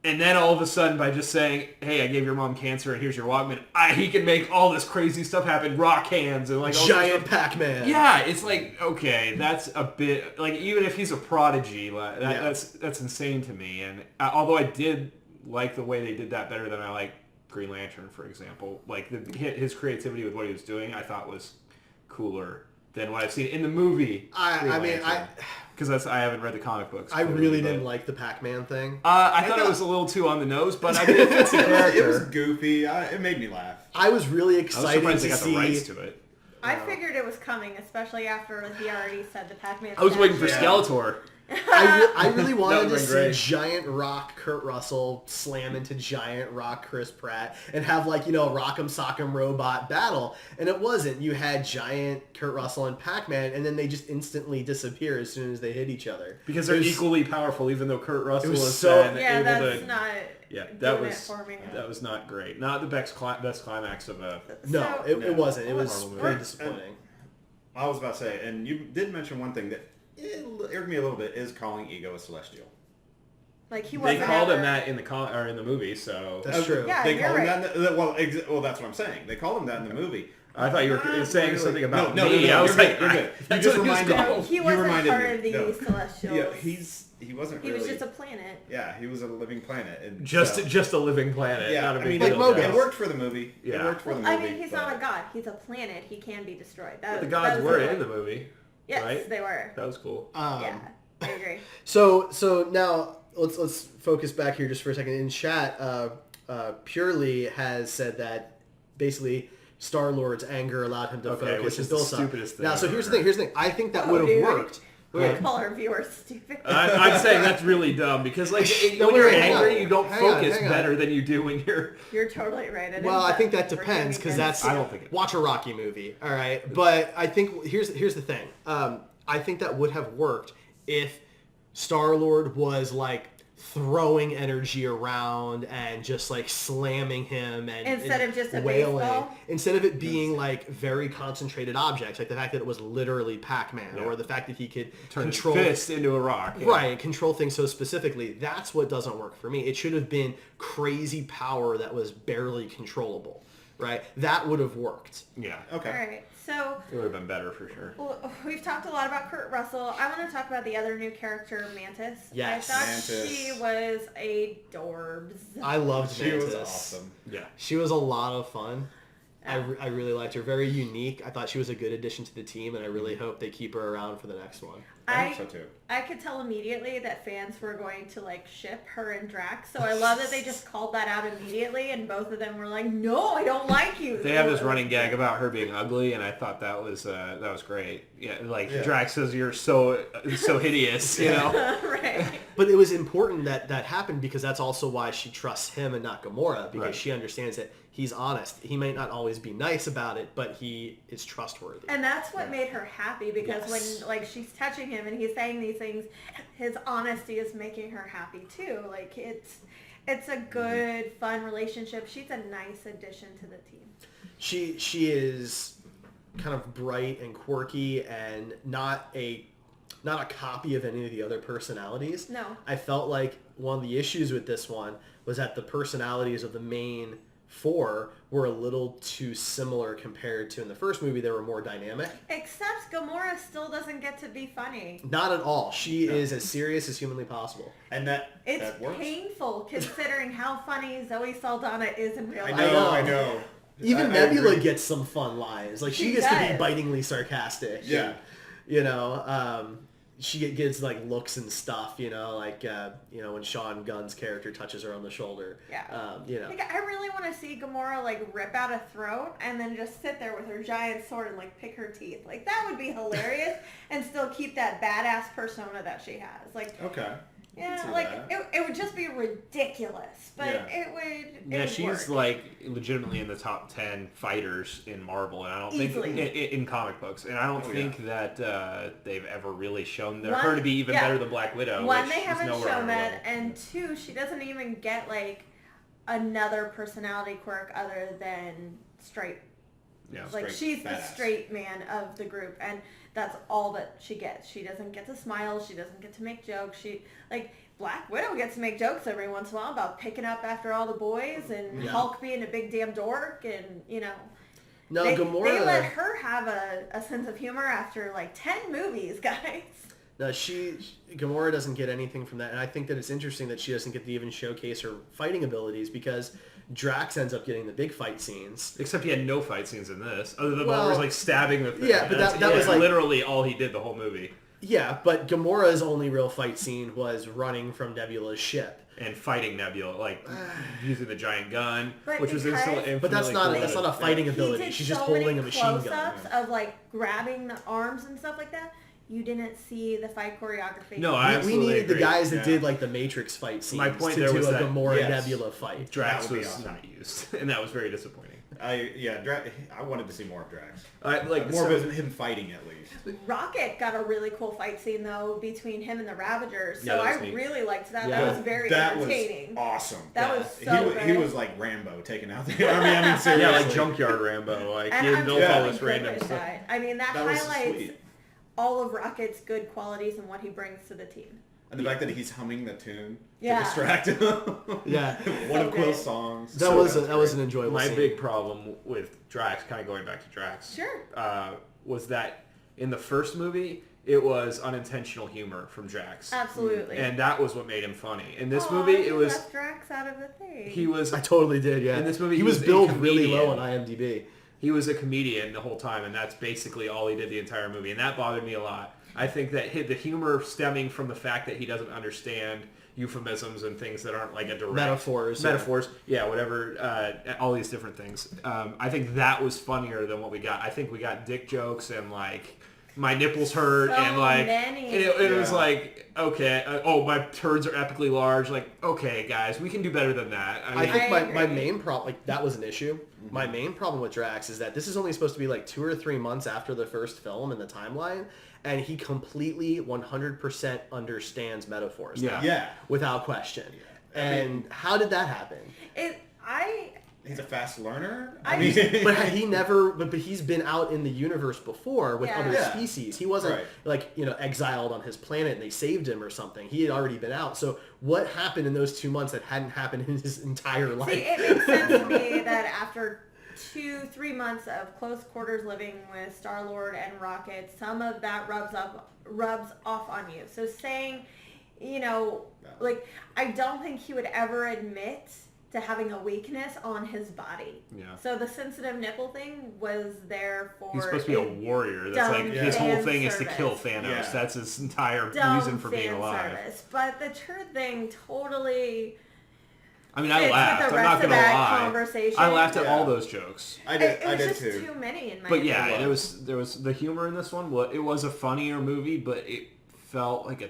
And then all of a sudden, by just saying, "Hey, I gave your mom cancer, and here's your Walkman," he can make all this crazy stuff happen, rock hands and all Giant Pac-Man. Yeah, it's like, okay, that's a bit even if he's a prodigy, that's insane to me. And although I did like the way they did that better than I like Green Lantern, for example, his creativity with what he was doing, I thought was cooler than what I've seen in the movie. Because I haven't read the comic books. I really didn't like the Pac-Man thing. I thought it was a little too on the nose, but I mean, it fits the character. It was goofy. It made me laugh. I was really excited to see. The rights to it. I figured it was coming, especially after he already said the Pac-Man. I was waiting for Skeletor. I really wanted to see great. giant rock Kurt Russell slam into giant rock Chris Pratt and have like, Rock'em Sock'em Robot battle. And it wasn't. You had giant Kurt Russell and Pac-Man, and then they just instantly disappear as soon as they hit each other. Because they're equally powerful, even though Kurt Russell is not that was not great. Not the best climax of a... No, it wasn't. It was pretty disappointing. I was about to say, and you did mention one thing that it irked me a little bit, is calling Ego a Celestial. Like he wasn't. They called him that in the movie, so that's true. Yeah, they called him right. that. Well, that's what I'm saying. They called him that in the movie. I thought you were saying something about no, me. I was like, you're good. You just reminded me. He wasn't part of the Celestials. Yeah, he wasn't. He really, was just a planet. Yeah, he was a living planet. And just a living planet. Yeah, not a big like Mogan. It worked for the movie. Yeah. It worked for the movie. I mean, he's not a god. He's a planet. He can be destroyed. The gods were in the movie. Yes, right? they were. That was cool. Yeah, I agree. So now let's focus back here just for a second. In chat, Purely has said that basically Star-Lord's anger allowed him to focus which his is the build stuff. stupidest thing. Now, so here's the thing. I think that would have worked. We're gonna call our viewers stupid. I'm saying that's really dumb because when No, you're hang angry, on. you don't Hang focus on. better than you do when you're... You're totally right. Well, I think that depends because that's... I don't think it... Watch a Rocky movie, all right? But I think... Here's the thing. I think that would have worked if Star-Lord was like throwing energy around and just like slamming him and instead of just a wailing. baseball? Instead of it being like very concentrated objects, like the fact that it was literally Pac-Man, or the fact that he could turn control his fist into a rock. Yeah. Right, control things so specifically. That's what doesn't work for me. It should have been crazy power that was barely controllable. Right? That would have worked. Yeah. Okay. All right. So it would have been better for sure. Well, we've talked a lot about Kurt Russell. I want to talk about the other new character, Mantis. Yes. I thought Mantis. she was a dorbs. I loved She Mantis. was awesome. Yeah. She was a lot of fun. I really liked her. Very unique. I thought she was a good addition to the team, and I really hope they keep her around for the next one. I think so too. I could tell immediately that fans were going to like ship her and Drax, so I love that they just called that out immediately, and both of them were like, "No, I don't like you." They have this running gag about her being ugly, and I thought that was great. Yeah, Drax says you're so hideous, you know. Right. But it was important that happened because that's also why she trusts him and not Gamora, because she understands that he's honest. He might not always be nice about it, but he is trustworthy. And that's what made her happy, because when like she's touching him and he's saying these things, his honesty is making her happy too. Like it's a good, fun relationship. She's a nice addition to the team. She is kind of bright and quirky and not a copy of any of the other personalities. No. I felt like one of the issues with this one was that the personalities of the main four were a little too similar compared to in the first movie. They were more dynamic. Except Gamora still doesn't get to be funny. Not at all. She is as serious as humanly possible. And that works. Painful considering how funny Zoe Saldana is in real life. I know. Even I Nebula agree. gets some fun lines. Like she She gets to does. be bitingly sarcastic. Yeah. She gets like looks and stuff, when Sean Gunn's character touches her on the shoulder. Yeah. Like, I really want to see Gamora like rip out a throat and then just sit there with her giant sword and like pick her teeth. Like that would be hilarious and still keep that badass persona that she has. Like Okay. yeah, like it would just be ridiculous, but it would. Yeah, would she's work. like legitimately in the top 10 fighters in Marvel, and I don't think in comic books, and I don't think that they've ever really shown her to be even better than Black Widow. One, which they is haven't nowhere shown on her that, level. and two, she doesn't even get like another personality quirk other than straight. Yeah, Like straight she's the badass. straight man of the group, and that's all that she gets. She doesn't get to smile. She doesn't get to make jokes. Black Widow gets to make jokes every once in a while about picking up after all the boys and Hulk being a big damn dork, and No, they Gamora. let her have a sense of humor after like 10 movies, guys. No, Gamora doesn't get anything from that, and I think that it's interesting that she doesn't get to even showcase her fighting abilities because Drax ends up getting the big fight scenes. Except he had no fight scenes in this, other than Well, one where he's like stabbing the thing. Yeah, but that was like literally all he did the whole movie. Yeah, but Gamora's only real fight scene was running from Nebula's ship. And fighting Nebula, like using the giant gun, But which was because- infinitely But that's not a fighting He ability. did She's just so holding many a machine gun. close-ups of like grabbing the arms and stuff like that. You didn't see the fight choreography. No, I We absolutely needed the agree. guys that Yeah. did like the Matrix fight scenes My point to there do was a that- Gamora yes. Nebula fight. Drax That would be was awesome. not used, and that was very disappointing. I wanted to see more of Drax. More of him fighting at least. Rocket got a really cool fight scene though between him and the Ravagers. So Yeah, that I was neat. really liked that. Yeah. That was very That entertaining. was awesome. That was he, so he good. was like Rambo taking out the army. I mean, seriously. Yeah, like Junkyard Rambo. Like And he I'm had built really all this good random with stuff. that. I mean, that That was highlights sweet. all of Rocket's good qualities and what he brings to the team. And the fact that he's humming the tune Yeah. to distract him. Yeah. One So of Quill's good. songs. That was an enjoyable My scene. big problem with Drax, kind of going back to Drax, Sure. was that in the first movie, it was unintentional humor from Drax. Absolutely. And that was what made him funny. In this Aw, movie, you it was... left Drax out of the thing. He was... I totally did, yeah. In this movie, he he was was a billed really low on comedian. IMDb. He was a comedian the whole time, and that's basically all he did the entire movie, and that bothered me a lot. I think that the humor stemming from the fact that he doesn't understand euphemisms and things that aren't like a direct... Metaphors. Yeah, whatever, all these different things. I think that was funnier than what we got. I think we got dick jokes and like... My nipples hurt, So and like many. it was Yeah. like, okay, my turds are epically large. Like, okay, guys, we can do better than that. I think my agree. main problem, like that was an issue. My main problem with Drax is that this is only supposed to be like 2 or 3 months after the first film in the timeline, and he completely 100% understands metaphors. Yeah. now, Yeah. without question. I And mean- how did that happen? He's a fast learner. I But he never. But he's been out in the universe before with Yeah. other Yeah. species. He wasn't Right. like exiled on his planet and they saved him or something. He had already been out. So what happened in those 2 months that hadn't happened in his entire life? See, it makes sense to me that after 2-3 months of close quarters living with Star-Lord and Rocket, some of that rubs off on you. So saying, like, I don't think he would ever admit to having a weakness on his body. Yeah. So the sensitive nipple thing was there for... He's supposed to be a warrior. That's like dumb his whole fan thing is to kill service. Thanos. Yeah. That's his entire dumb reason for being fan alive. service. But the turd thing totally... I mean, I fits with laughed. the I'm rest not of gonna that lie. conversation. I laughed at Yeah. all those jokes. I It was did just too. too many in my But opinion. yeah, there was the humor in this one. Well, it was a funnier movie, but it felt like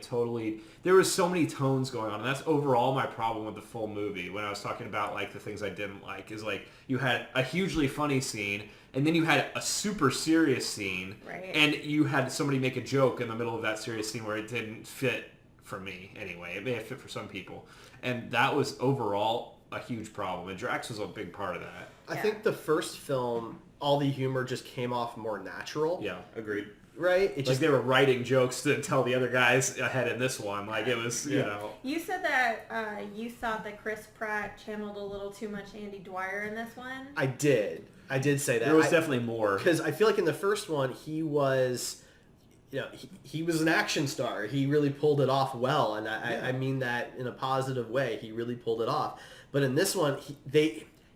there was so many tones going on, and that's overall my problem with the full movie. When I was talking about like the things I didn't like, is like you had a hugely funny scene, and then you had a super serious scene, Right. and you had somebody make a joke in the middle of that serious scene where it didn't fit for me anyway. It may have fit for some people, and that was overall a huge problem, and Drax was a big part of that. I Yeah. think the first film, all the humor just came off more natural. Yeah. Agreed. Right? It Like just they were writing jokes to tell the other guys ahead in this one. Like it was, you Yeah. know. You said that you thought that Chris Pratt channeled a little too much Andy Dwyer in this one. I did say that. There was definitely more. Because I feel like in the first one he was, he was an action star. He really pulled it off well, and I mean that in a positive way. He really pulled it off. But in this one,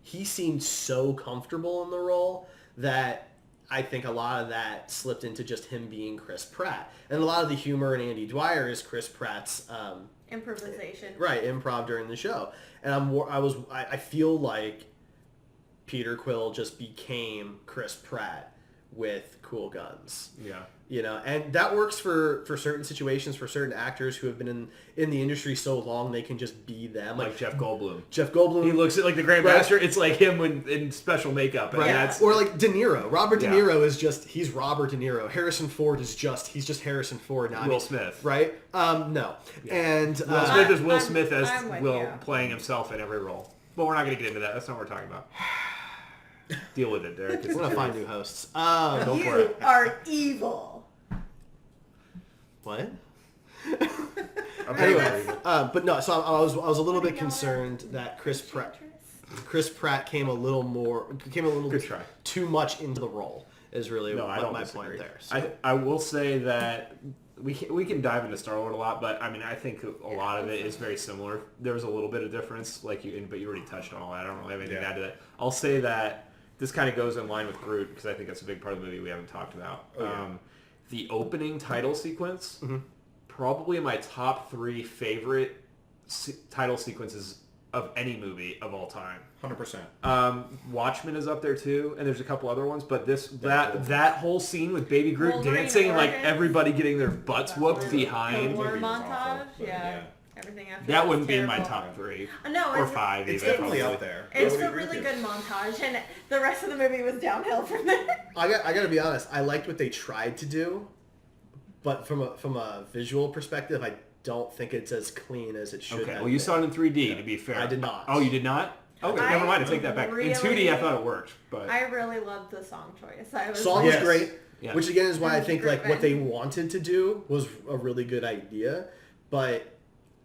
he seemed so comfortable in the role that I think a lot of that slipped into just him being Chris Pratt, and a lot of the humor in Andy Dwyer is Chris Pratt's Improvisation. right improv during the show. And I feel like Peter Quill just became Chris Pratt with cool guns. Yeah. And that works for certain situations, for certain actors who have been in the industry so long they can just be them. Like Jeff Goldblum. Jeff Goldblum. He looks like the Grand Right. Master. It's like him in special makeup. And right. that's, Or like De Niro. Robert Yeah. De Niro he's Robert De Niro. Harrison Ford he's just Harrison Ford now. Will Smith. Right? No. Yeah. And Will Smith is Will I'm- Smith as I'm with Will you. playing himself in every role. But we're not going to get into that. That's not what we're talking about. Deal with it, Derek. It's we're gonna the find truth. new hosts. Go for You it. are evil. What? I'm Anyway, very- but no. So I was a little bit Y'all concerned are that Chris Pratt enchantress. came a little Good try. too much into the role. Is really No, I don't my disagree. point there. So. I will say that we can dive into Star-Lord a lot, but I mean, I think a lot of it is very similar. There was a little bit of difference, but you already touched on all that. I don't really have anything to add to that. I'll say that this kind of goes in line with Groot, because I think that's a big part of the movie we haven't talked about. The opening title sequence, probably my top 3 favorite title sequences of any movie of all time. 100%. Watchmen is up there too, and there's a couple other ones, but that whole scene with Baby Groot dancing and like everybody getting their butts whooped behind. The war montage, yeah. Everything after that wouldn't be in terrible. my top 3. No, or 5 it's even. definitely up there. It's a really good montage, and the rest of the movie was downhill from there. I gotta be honest. I liked what they tried to do, but from a visual perspective, I don't think it's as clean as it should have. Okay, well, you saw it in 3D, to be fair. I did not. Oh, you did not? Okay, never mind. I take that back. In 2D, I thought it worked, but I really loved the song choice. Song was great, which again is why I think Groot what they wanted to do was a really good idea, but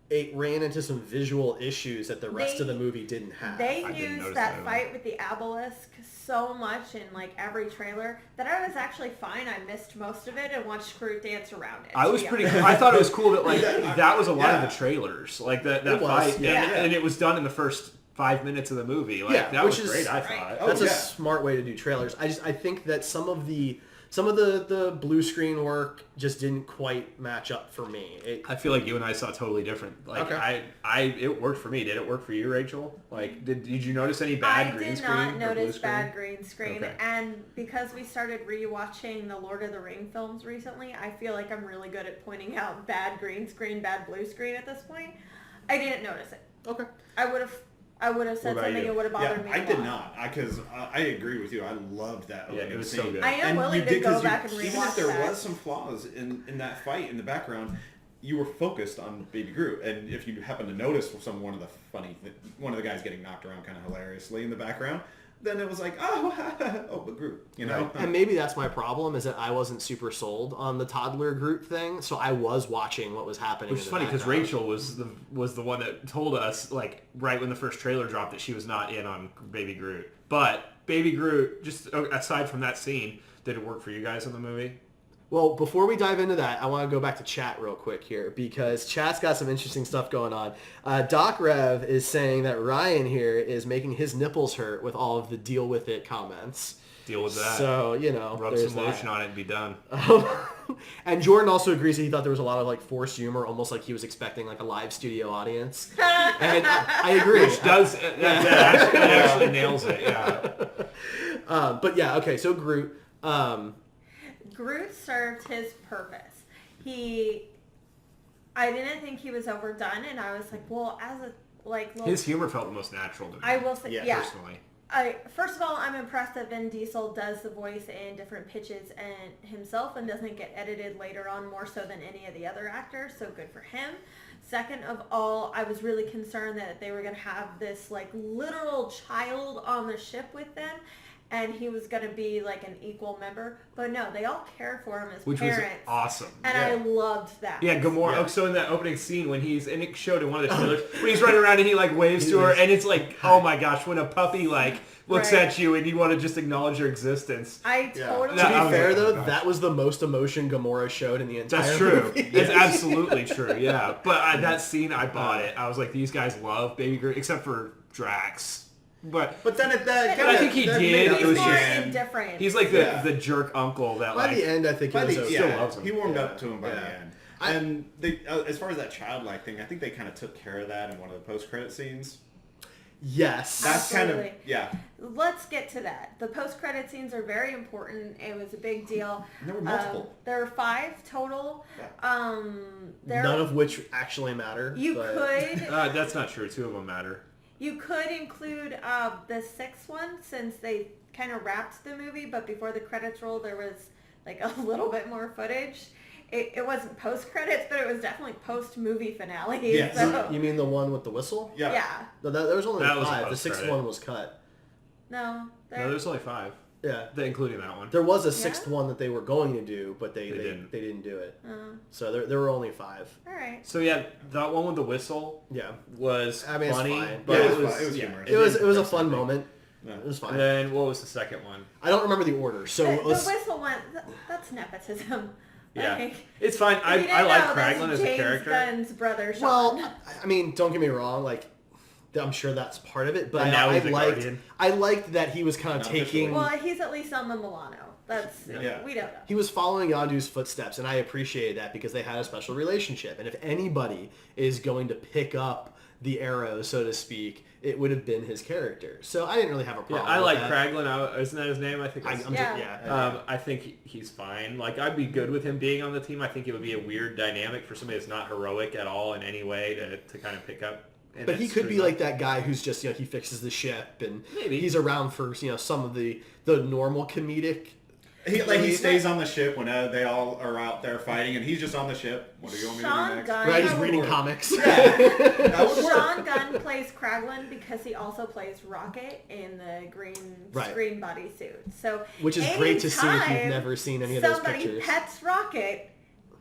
it ran into some visual issues that the rest of the movie didn't have. They used that fight with the obelisk so much in like every trailer that I was actually fine. I missed most of it and watched Groot dance around it. I was pretty cool. I thought it was cool that like that was a lot of the trailers. Like that fight. And it was done in the first 5 minutes of the movie. Like that was great, I thought. That's a smart way to do trailers. I think that some of the blue screen work just didn't quite match up for me. I feel like you and I saw totally different. Like it worked for me. Did it work for you, Rachel? Like did you notice any bad green screen? I did not notice bad green screen. Okay. And because we started rewatching the Lord of the Ring films recently, I feel like I'm really good at pointing out bad green screen, bad blue screen at this point. I didn't notice it. Okay. I would have said something that would have bothered me. I did not, because I agree with you. I loved that opening it was scene. so good. I am willing to go back and rewatch even if there was some flaws in that fight in the background, you were focused on Baby Groot, and if you happen to notice one of the guys getting knocked around kind of hilariously in the background, then it was like, but Groot, you know? And maybe that's my problem, is that I wasn't super sold on the toddler Groot thing, so I was watching what was happening. Which is funny, because Rachel was the one that told us, like, right when the first trailer dropped, that she was not in on Baby Groot. But Baby Groot, just aside from that scene, did it work for you guys in the movie? Well, before we dive into that, I want to go back to chat real quick here, because chat's got some interesting stuff going on. Doc Rev is saying that Ryan here is making his nipples hurt with all of the deal with it comments. Deal with that. So, rub some lotion on it and be done. And Jordan also agrees that he thought there was a lot of like forced humor, almost like he was expecting like a live studio audience. And I agree. Which does, that actually nails it, yeah. But yeah, okay, so Groot. Groot served his purpose. I didn't think he was overdone, and I was like, well, as a his humor felt the most natural to me. I will say, personally. First of all, I'm impressed that Vin Diesel does the voice in different pitches and himself, and doesn't get edited later on more so than any of the other actors. So good for him. Second of all, I was really concerned that they were going to have this like literal child on the ship with them, and he was going to be like an equal member. But no, they all care for him as parents. Which was awesome. And I loved that. Yeah, Gamora. Yeah. So in that opening scene when and it showed in one of the trailers, when he's running around and he like waves to her, and it's like, oh my gosh, when a puppy like looks at you and you want to just acknowledge your existence. I totally. To be fair though, that was the most emotion Gamora showed in the entire movie. That's absolutely true, yeah. But that scene, I bought it. I was like, these guys love Baby Groot, except for Drax. But then I think he did. It was more indifferent. He's like the jerk uncle that by the end I think he still loves him. He warmed up to him by the end. And they, as far as that childlike thing, I think they kind of took care of that in one of the post-credit scenes. Yes. That's absolutely. Let's get to that. The post-credit scenes are very important. It was a big deal. And there were multiple. There were 5 total. Yeah. None of which actually matter. You could. That's not true. 2 of them matter. You could include the 6th one, since they kind of wrapped the movie, but before the credits rolled, there was like a little bit more footage. It wasn't post-credits, but it was definitely post-movie finale. Yes. So. You mean the one with the whistle? Yeah. No, there was only 5. The 6th post-credit. one was cut. No, there's only 5. Yeah. Including that one. There was a 6th one that they were going to do, but they didn't do it. So there were only 5. All right. So yeah, that one with the whistle was funny. It's fine. But it was a fun moment. Yeah. It was fine. And then what was the second one? I don't remember the order. So the whistle one, that's nepotism. Yeah, Like, it's fine. I like Kraglin as a character. James Gunn's brother, Sean. Well, I mean, don't get me wrong. Like, I'm sure that's part of it, but I liked that he was kind of taking. Well, he's at least on the Milano. That's we don't know. He was following Yondu's footsteps, and I appreciated that because they had a special relationship. And if anybody is going to pick up the arrow, so to speak, it would have been his character. So I didn't really have a problem. I like that. Kraglin. Isn't that his name? I think. I think he's fine. Like, I'd be good with him being on the team. I think it would be a weird dynamic for somebody that's not heroic at all in any way to kind of pick up. But he could be like that guy who's just, he fixes the ship and he's around for, some of the normal comedic. He stays on the ship when they all are out there fighting, and he's just on the ship. What do you want me to do next? Right, he's reading comics. Sean Gunn plays Kraglin because he also plays Rocket in the green screen bodysuit. So, which is great to see if you've never seen any of those pictures. Somebody pets Rocket.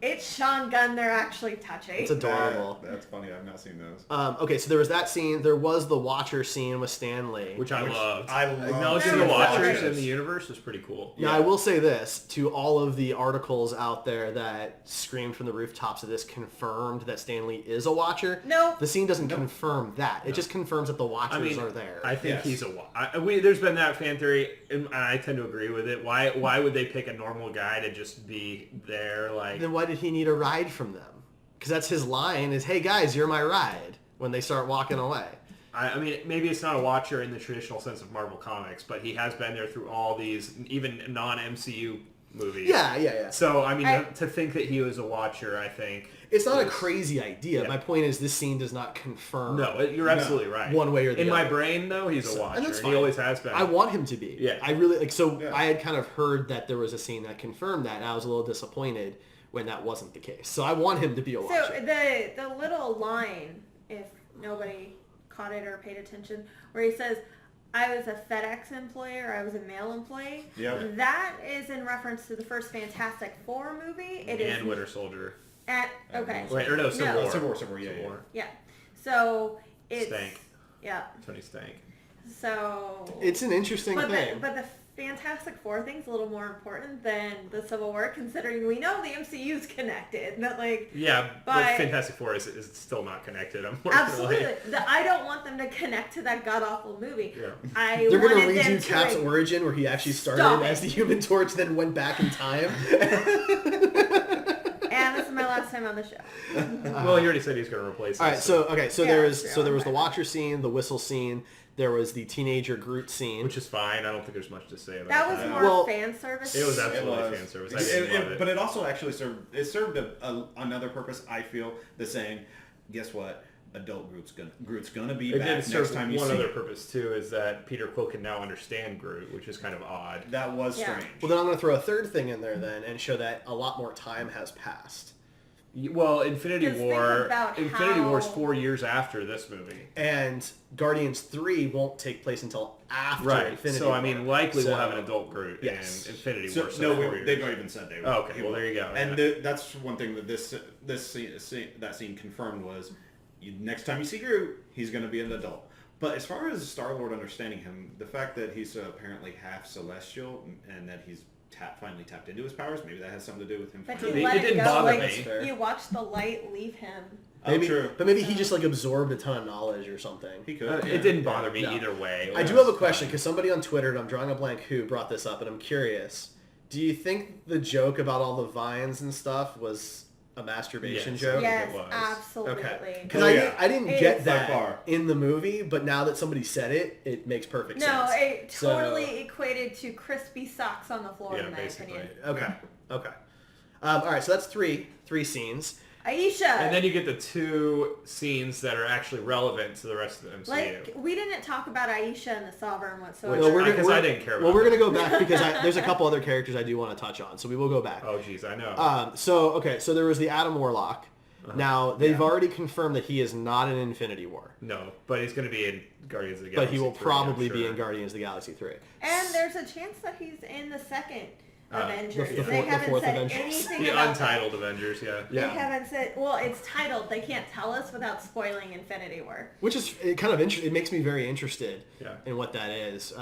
It's Sean Gunn they're actually touching. It's adorable. That's funny. I've not seen those. Okay, so there was that scene. There was the Watcher scene with Stan Lee. Which I loved. Acknowledging the Watchers in the universe was pretty cool. Now, I will say this, to all of the articles out there that screamed from the rooftops of this confirmed that Stan Lee is a Watcher. No. The scene doesn't confirm that. It just confirms that the Watchers are there. I think he's a Watcher. There's been that fan theory, and I tend to agree with it. Why would they pick a normal guy to just be there? Like, then why did he need a ride from them? Because that's his line is, hey guys, you're my ride, when they start walking away. I mean, maybe it's not a Watcher in the traditional sense of Marvel Comics, but he has been there through all these, even non-MCU movies. Yeah. So, I mean, to think that he was a Watcher, I think... It's not a crazy idea. Yeah. My point is, this scene does not confirm... No, you're absolutely right. One way or the other. In my brain, though, he's a Watcher, and he always has been. I want him to be. Yeah. I really... I had kind of heard that there was a scene that confirmed that, and I was a little disappointed when that wasn't the case. So I want him to be a Watcher. So the little line, if nobody caught it or paid attention, where he says, I was a FedEx employee or I was a mail employee, that is in reference to the first Fantastic Four movie. And Winter Soldier. Okay. Wait, or no, Civil War. Yeah. So it's... Stank. Yeah. Tony Stank. So... It's an interesting thing. But the Fantastic Four thing's a little more important than the Civil War, considering we know the MCU's connected. But Fantastic Four is still not connected. Absolutely. I don't want them to connect to that god-awful movie. Yeah. They're going to redo Cap's origin, where he actually started as the Human Torch, then went back in time. And this is my last time on the show. Well, he already said he's going to replace it. All right, so there was the Watcher scene, the whistle scene. There was the teenager Groot scene, which is fine. I don't think there's much to say about that. That was more fan service. It was absolutely fan service. I didn't love it. But it also actually served another purpose. I feel the saying, guess what? Adult Groot's gonna be back next time you see. One other purpose too is that Peter Quill can now understand Groot, which is kind of odd. That was strange. Well, then I'm gonna throw a third thing in there then and show that a lot more time has passed. Well, Infinity War's 4 years after this movie. And Guardians 3 won't take place until after Infinity War. So, I mean, likely we'll have an adult Groot in Infinity War. They've not even said they will. Oh, okay, well, there you go. And that's one thing that that scene confirmed was, next time you see Groot, he's going to be an adult. But as far as Star-Lord understanding him, the fact that he's apparently half celestial and that he's finally tapped into his powers, maybe that has something to do with him. But he let it go. You watch the light leave him. Maybe, but maybe he just absorbed a ton of knowledge or something. He could. It didn't bother me either way. I do have a question because somebody on Twitter, and I'm drawing a blank who brought this up, and I'm curious. Do you think the joke about all the vines and stuff was a masturbation joke? Yes, absolutely. Okay. Because I didn't get that in the movie, but now that somebody said it, it makes perfect sense. No, it totally equated to crispy socks on the floor, in my opinion. Okay. All right, so that's three scenes. Aisha! And then you get the 2 scenes that are actually relevant to the rest of the MCU. We didn't talk about Aisha and the Sovereign whatsoever. Because I didn't care about Well, we're going to go back because there's a couple other characters I do want to touch on, so we will go back. Oh, geez, I know. So there was the Adam Warlock. Now, they've already confirmed that he is not in Infinity War. No, but he's going to be in Guardians of the Galaxy 3. But he will probably be in Guardians of the Galaxy 3. And there's a chance that he's in the second Avengers. The fourth said Avengers. anything the about untitled Avengers, They haven't said, well, it's titled. They can't tell us without spoiling Infinity War. Which is kind of interesting. It makes me very interested in what that is.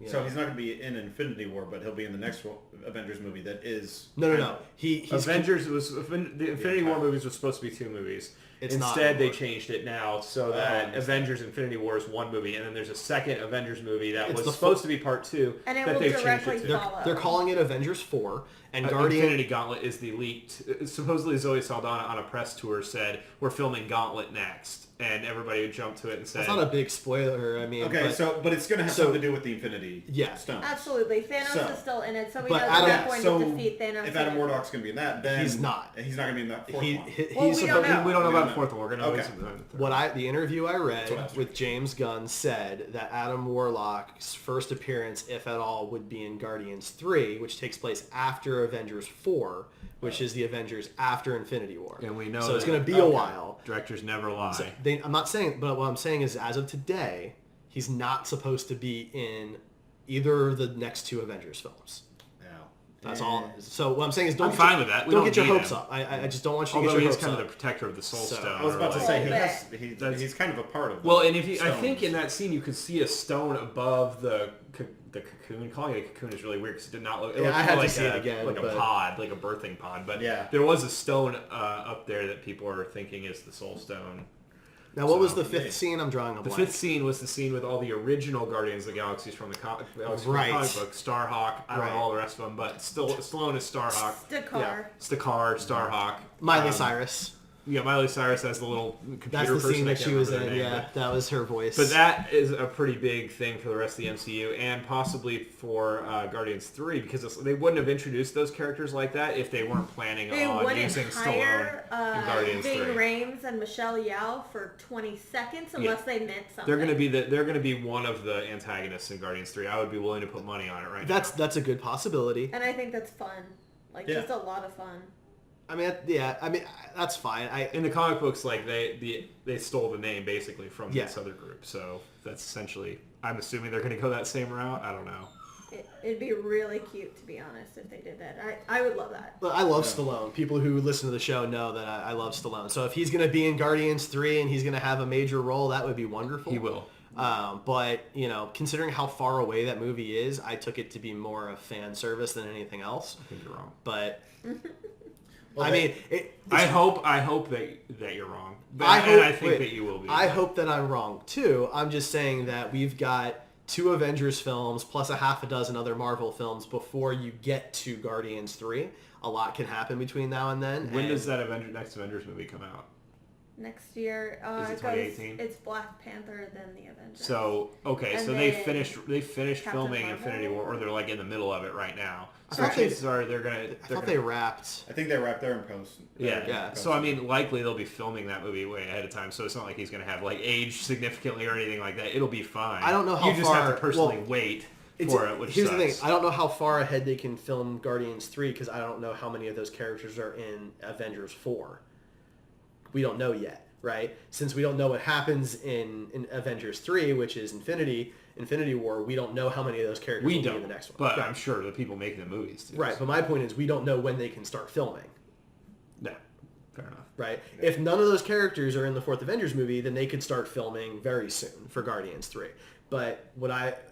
So he's not going to be in Infinity War, but he'll be in the next Avengers movie that is... No. The Infinity War movies were supposed to be 2 movies. Instead, they changed it now so that Avengers Infinity War is 1 movie, and then there's a second Avengers movie that was supposed to be part 2 and it that will they've changed directly it to. follow. They're calling it Avengers 4, and Infinity Gauntlet is the leaked. Supposedly, Zoe Saldana on a press tour said, "We're filming Gauntlet next," and everybody jumped to it and said, "That's not a big spoiler." I mean, okay, but it's going to have something to do with the Infinity Stones. Absolutely, Thanos is still in it, so we know Adam, they're going to defeat Thanos. If Adam Warlock's going to be in that, then he's not. He's not going to be in that fourth we one. don't know. about the fourth one. We're going to know. The interview I read with James Gunn said that Adam Warlock's first appearance, if at all, would be in Guardians 3, which takes place after Avengers 4, which is the Avengers after Infinity War. And we know so it's going to be a while. Directors never lie. So I'm not saying, but what I'm saying is, as of today, he's not supposed to be in either of the next 2 Avengers films. That's all. So what I'm saying is, I'm fine with that. Don't get your hopes up. I just don't want you to get your hopes up. Although he's kind of the protector of the Soul Stone. I was about to say he's kind of a part of it. Well, and I think in that scene you could see a stone above the cocoon. Calling it a cocoon is really weird because it did not look. It looked I had like to see it again, like a pod, like a birthing pod. But yeah, there was a stone up there that people are thinking is the Soul Stone. Now, what was the 5th scene? I'm drawing a blank. The 5th scene was the scene with all the original Guardians of the Galaxies from the comic book, Starhawk, I don't know all the rest of them, but Stallone is Starhawk. Stakar, Starhawk. Miley Cyrus. Yeah, Miley Cyrus has the little computer That's the person. Scene that she was in. Name, yeah, that was her voice. But that is a pretty big thing for the rest of the MCU, and possibly for Guardians 3, because they wouldn't have introduced those characters like that if they weren't planning on using Stallone in Guardians 3. Ving Rhames and Michelle Yeoh for 20 seconds, unless they meant something. They're gonna be one of the antagonists in Guardians 3. I would be willing to put money on it right now. That's a good possibility. And I think that's fun. Just a lot of fun. I mean, that's fine. In the comic books, they stole the name basically from this other group, so that's essentially. I'm assuming they're going to go that same route. I don't know. It'd be really cute, to be honest, if they did that. I would love that. But I love Stallone. People who listen to the show know that I love Stallone. So if he's going to be in Guardians 3 and he's going to have a major role, that would be wonderful. He will. But considering how far away that movie is, I took it to be more of fan service than anything else. I think you're wrong. But. Well, I hope that you're wrong. But I think that you will be. I hope that I'm wrong too. I'm just saying that we've got 2 Avengers films plus a half a dozen other Marvel films before you get to Guardians 3. A lot can happen between now and then. When does that next Avengers movie come out? Next year, is it 2018? It's Black Panther, then the Avengers. So they finished filming Marvel? Infinity War, or they're in the middle of it right now. So chances are they're gonna. They wrapped. I think they wrapped there in post. Yeah. So likely they'll be filming that movie way ahead of time. So it's not like he's gonna have aged significantly or anything like that. It'll be fine. I don't know how you just have to personally wait for it. Here's the thing. I don't know how far ahead they can film Guardians 3 because I don't know how many of those characters are in Avengers 4. We don't know yet, right? Since we don't know what happens in Avengers 3, which is Infinity War, we don't know how many of those characters will be in the next one. But I'm sure the people making the movies do. Right, but my point is we don't know when they can start filming. No, fair enough. Right? Yeah. If none of those characters are in the 4th Avengers movie, then they could start filming very soon for Guardians 3. But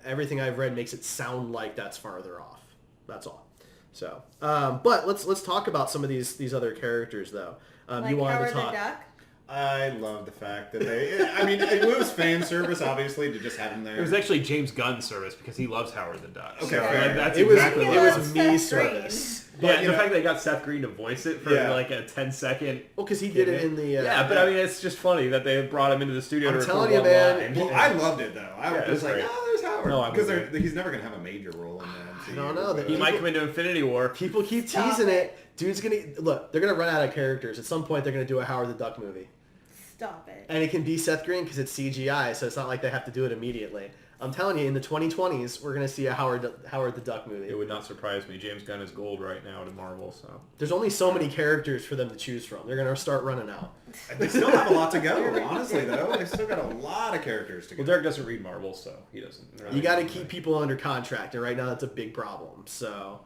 everything I've read makes it sound like that's farther off. That's all. So, but let's talk about some of these other characters though. You wanted Howard to talk. the Duck? I love the fact that it was fan service, obviously, to just have him there. It was actually James Gunn's service because he loves Howard the Duck. Okay, so, fair. That's it exactly was, what it was me service. But the fact that they got Seth Green to voice it for a 10-second. Well, because he did it in the. Yeah, but it's just funny that they brought him into the studio. I'm telling you, man. Well, I loved it though. I was like, there's Howard. No, because he's never gonna have a major role in that. I don't know. He might come into Infinity War. People keep teasing it. Dude's gonna look. They're gonna run out of characters at some point. They're gonna do a Howard the Duck movie. Stop it. And it can be Seth Green because it's CGI, so it's not like they have to do it immediately. I'm telling you, in the 2020s, we're going to see a Howard the Duck movie. It would not surprise me. James Gunn is gold right now to Marvel, so. There's only so many characters for them to choose from. They're going to start running out. They still have a lot to go, honestly, though. They've still got a lot of characters to go. Well, Derek doesn't read Marvel, so he doesn't. You got to keep people under contract, and right now that's a big problem, so.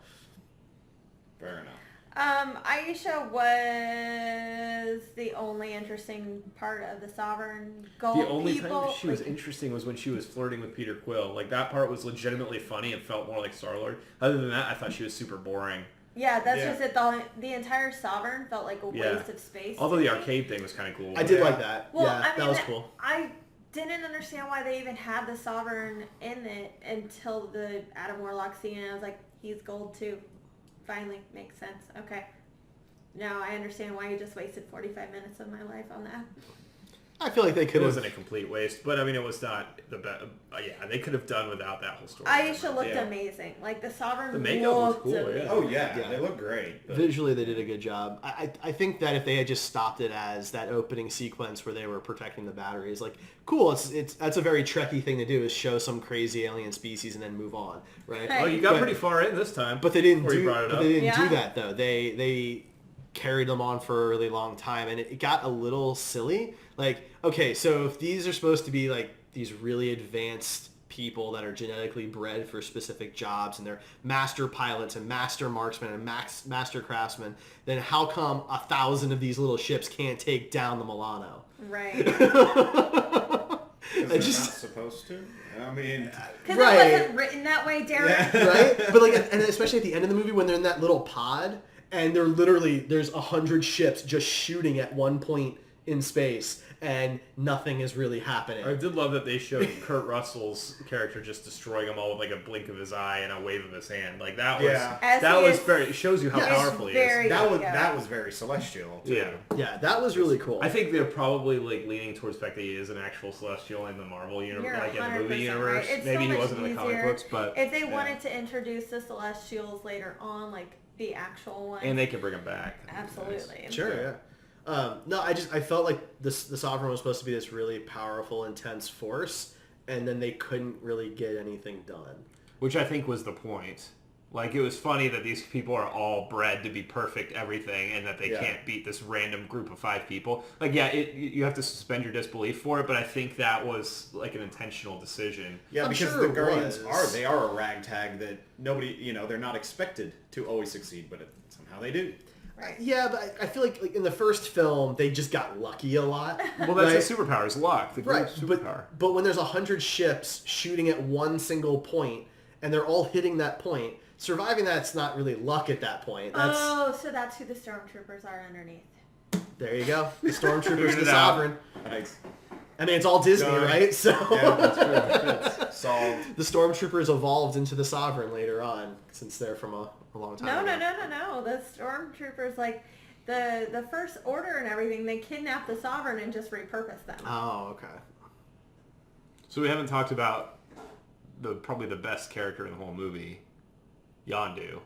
Fair enough. Aisha was the only interesting part of the Sovereign Gold The only people. time she was interesting was when she was flirting with Peter Quill. Like, that part was legitimately funny and felt more like Star-Lord. Other than that, I thought she was super boring. Yeah, that's just it. The entire Sovereign felt like a waste of space. Although the arcade thing was kind of cool. I did like that. Well, yeah, I mean, that was cool. I didn't understand why they even had the Sovereign in it until the Adam Warlock scene, and I was like, he's gold too. Finally, makes sense. Okay. Now I understand why you just wasted 45 minutes of my life on that. I feel like they could have. It wasn't a complete waste, but I mean, it was not the best. Yeah, they could have done without that whole story. Aisha looked amazing. Like, the Sovereign The makeup was cool, amazing. Oh, yeah. They look great. But... Visually, they did a good job. I think that if they had just stopped it as that opening sequence where they were protecting the batteries, like, cool, that's a very Trekkie thing to do, is show some crazy alien species and then move on, right? Hey. Oh, you got pretty far in this time. But they didn't do that, though. They carried them on for a really long time, and it got a little silly. Like, okay, so if these are supposed to be like these really advanced people that are genetically bred for specific jobs, and they're master pilots and master marksmen and master craftsmen, then how come 1,000 of these little ships can't take down the Milano? Right. Because they're not supposed to. I mean, because it wasn't written that way, Derek. Yeah. Right? But like, and especially at the end of the movie when they're in that little pod, and there's 100 ships just shooting at one point in space, and nothing is really happening. I did love that they showed Kurt Russell's character just destroying them all with like a blink of his eye and a wave of his hand. Like, that was very. It shows you how powerful he is. That was very Celestial too. Yeah, that was really cool. I think they're probably like leaning towards the fact that he is an actual Celestial in the Marvel universe, like in the movie universe. Right. Maybe he wasn't in the comic books, but if they wanted to introduce the Celestials later on, like the actual one, and they can bring him back. Absolutely. Nice. Sure, yeah. No, I felt like the Sovereign was supposed to be this really powerful, intense force, and then they couldn't really get anything done. Which I think was the point. Like, it was funny that these people are all bred to be perfect everything, and that they can't beat this random group of 5 people. Like, yeah, you have to suspend your disbelief for it, but I think that was like an intentional decision. Yeah, I'm because sure the Guardians was. are a ragtag that nobody, they're not expected to always succeed, but somehow they do. Right. Yeah, but I feel like in the first film, they just got lucky a lot. Well, that's a superpower, is luck. The right, superpower. But when there's 100 ships shooting at one single point, and they're all hitting that point, surviving that's not really luck at that point. So that's who the stormtroopers are underneath. There you go. The stormtroopers, the Sovereign. Nice. I mean, it's all Disney, right? So that's true. Solved. The stormtroopers evolved into the Sovereign later on, since they're from a long time ago. No. The stormtroopers, like the First Order and everything, they kidnapped the Sovereign and just repurposed them. Oh, okay. So we haven't talked about probably the best character in the whole movie, Yondu.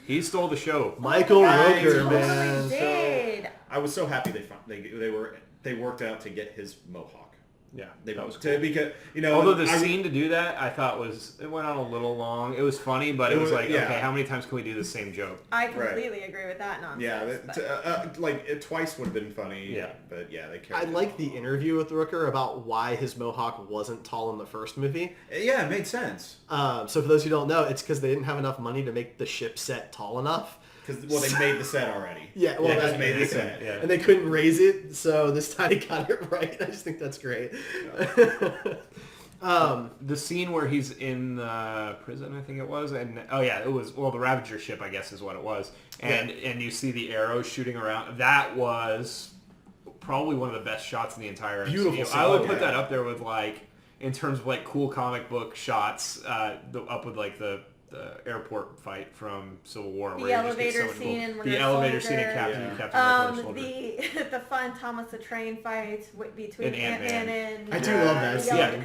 He stole the show. Michael Rooker, Totally man. did. I was so happy they worked out to get his mohawk. Yeah, That was cool. because although the scene to do that, I thought it went on a little long. It was funny, but it was like, okay, how many times can we do the same joke? I completely agree with that nonsense. Yeah, twice would have been funny. Yeah, but yeah, they I carried. like the interview with Rooker about why his mohawk wasn't tall in the first movie. Yeah, it made sense. So for those who don't know, it's because they didn't have enough money to make the ship set tall enough. Because they made the set already. Yeah, well, they just made the set. Yeah. And they couldn't raise it, so this time he got it right. I just think that's great. The scene where he's in the prison, I think it was, and it was the Ravager ship, I guess, is what it was, and you see the arrows shooting around. That was probably one of the best shots in the entire MCU. Beautiful scene. I would put that up there with in terms of cool comic book shots, up with the airport fight from Civil War. The elevator scene in Winter The elevator Soldier. scene in Captain America Winter Soldier. The fun Thomas the Train fights between Ant-Man and... I do love that scene.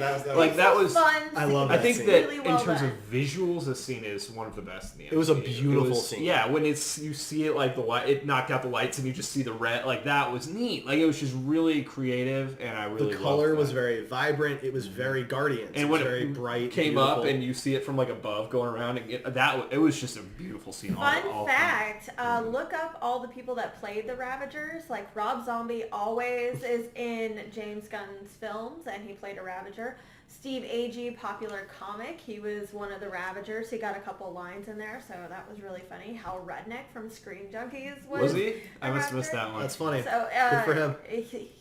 That was fun. I love that I think scene. that Really in well terms done. of visuals, the scene is one of the best in the MCU. It was a beautiful scene. Yeah, when you see it the light, it knocked out the lights and you just see the red. That was neat. It was just really creative, and I really the color loved was that. very vibrant. It was very Guardians. And it when was very it bright, came beautiful. up and you see it from above going around, and it was just a beautiful scene. Fun fact, look up all the people that played the Ravagers. Rob Zombie always is in James Gunn's films, and he played a Ravager. Steve Agee, popular comic. He was one of the Ravagers. He got a couple lines in there, so that was really funny. Hal Rudnick from Screen Junkies was he? I must have missed that one. That's funny. So, good for him.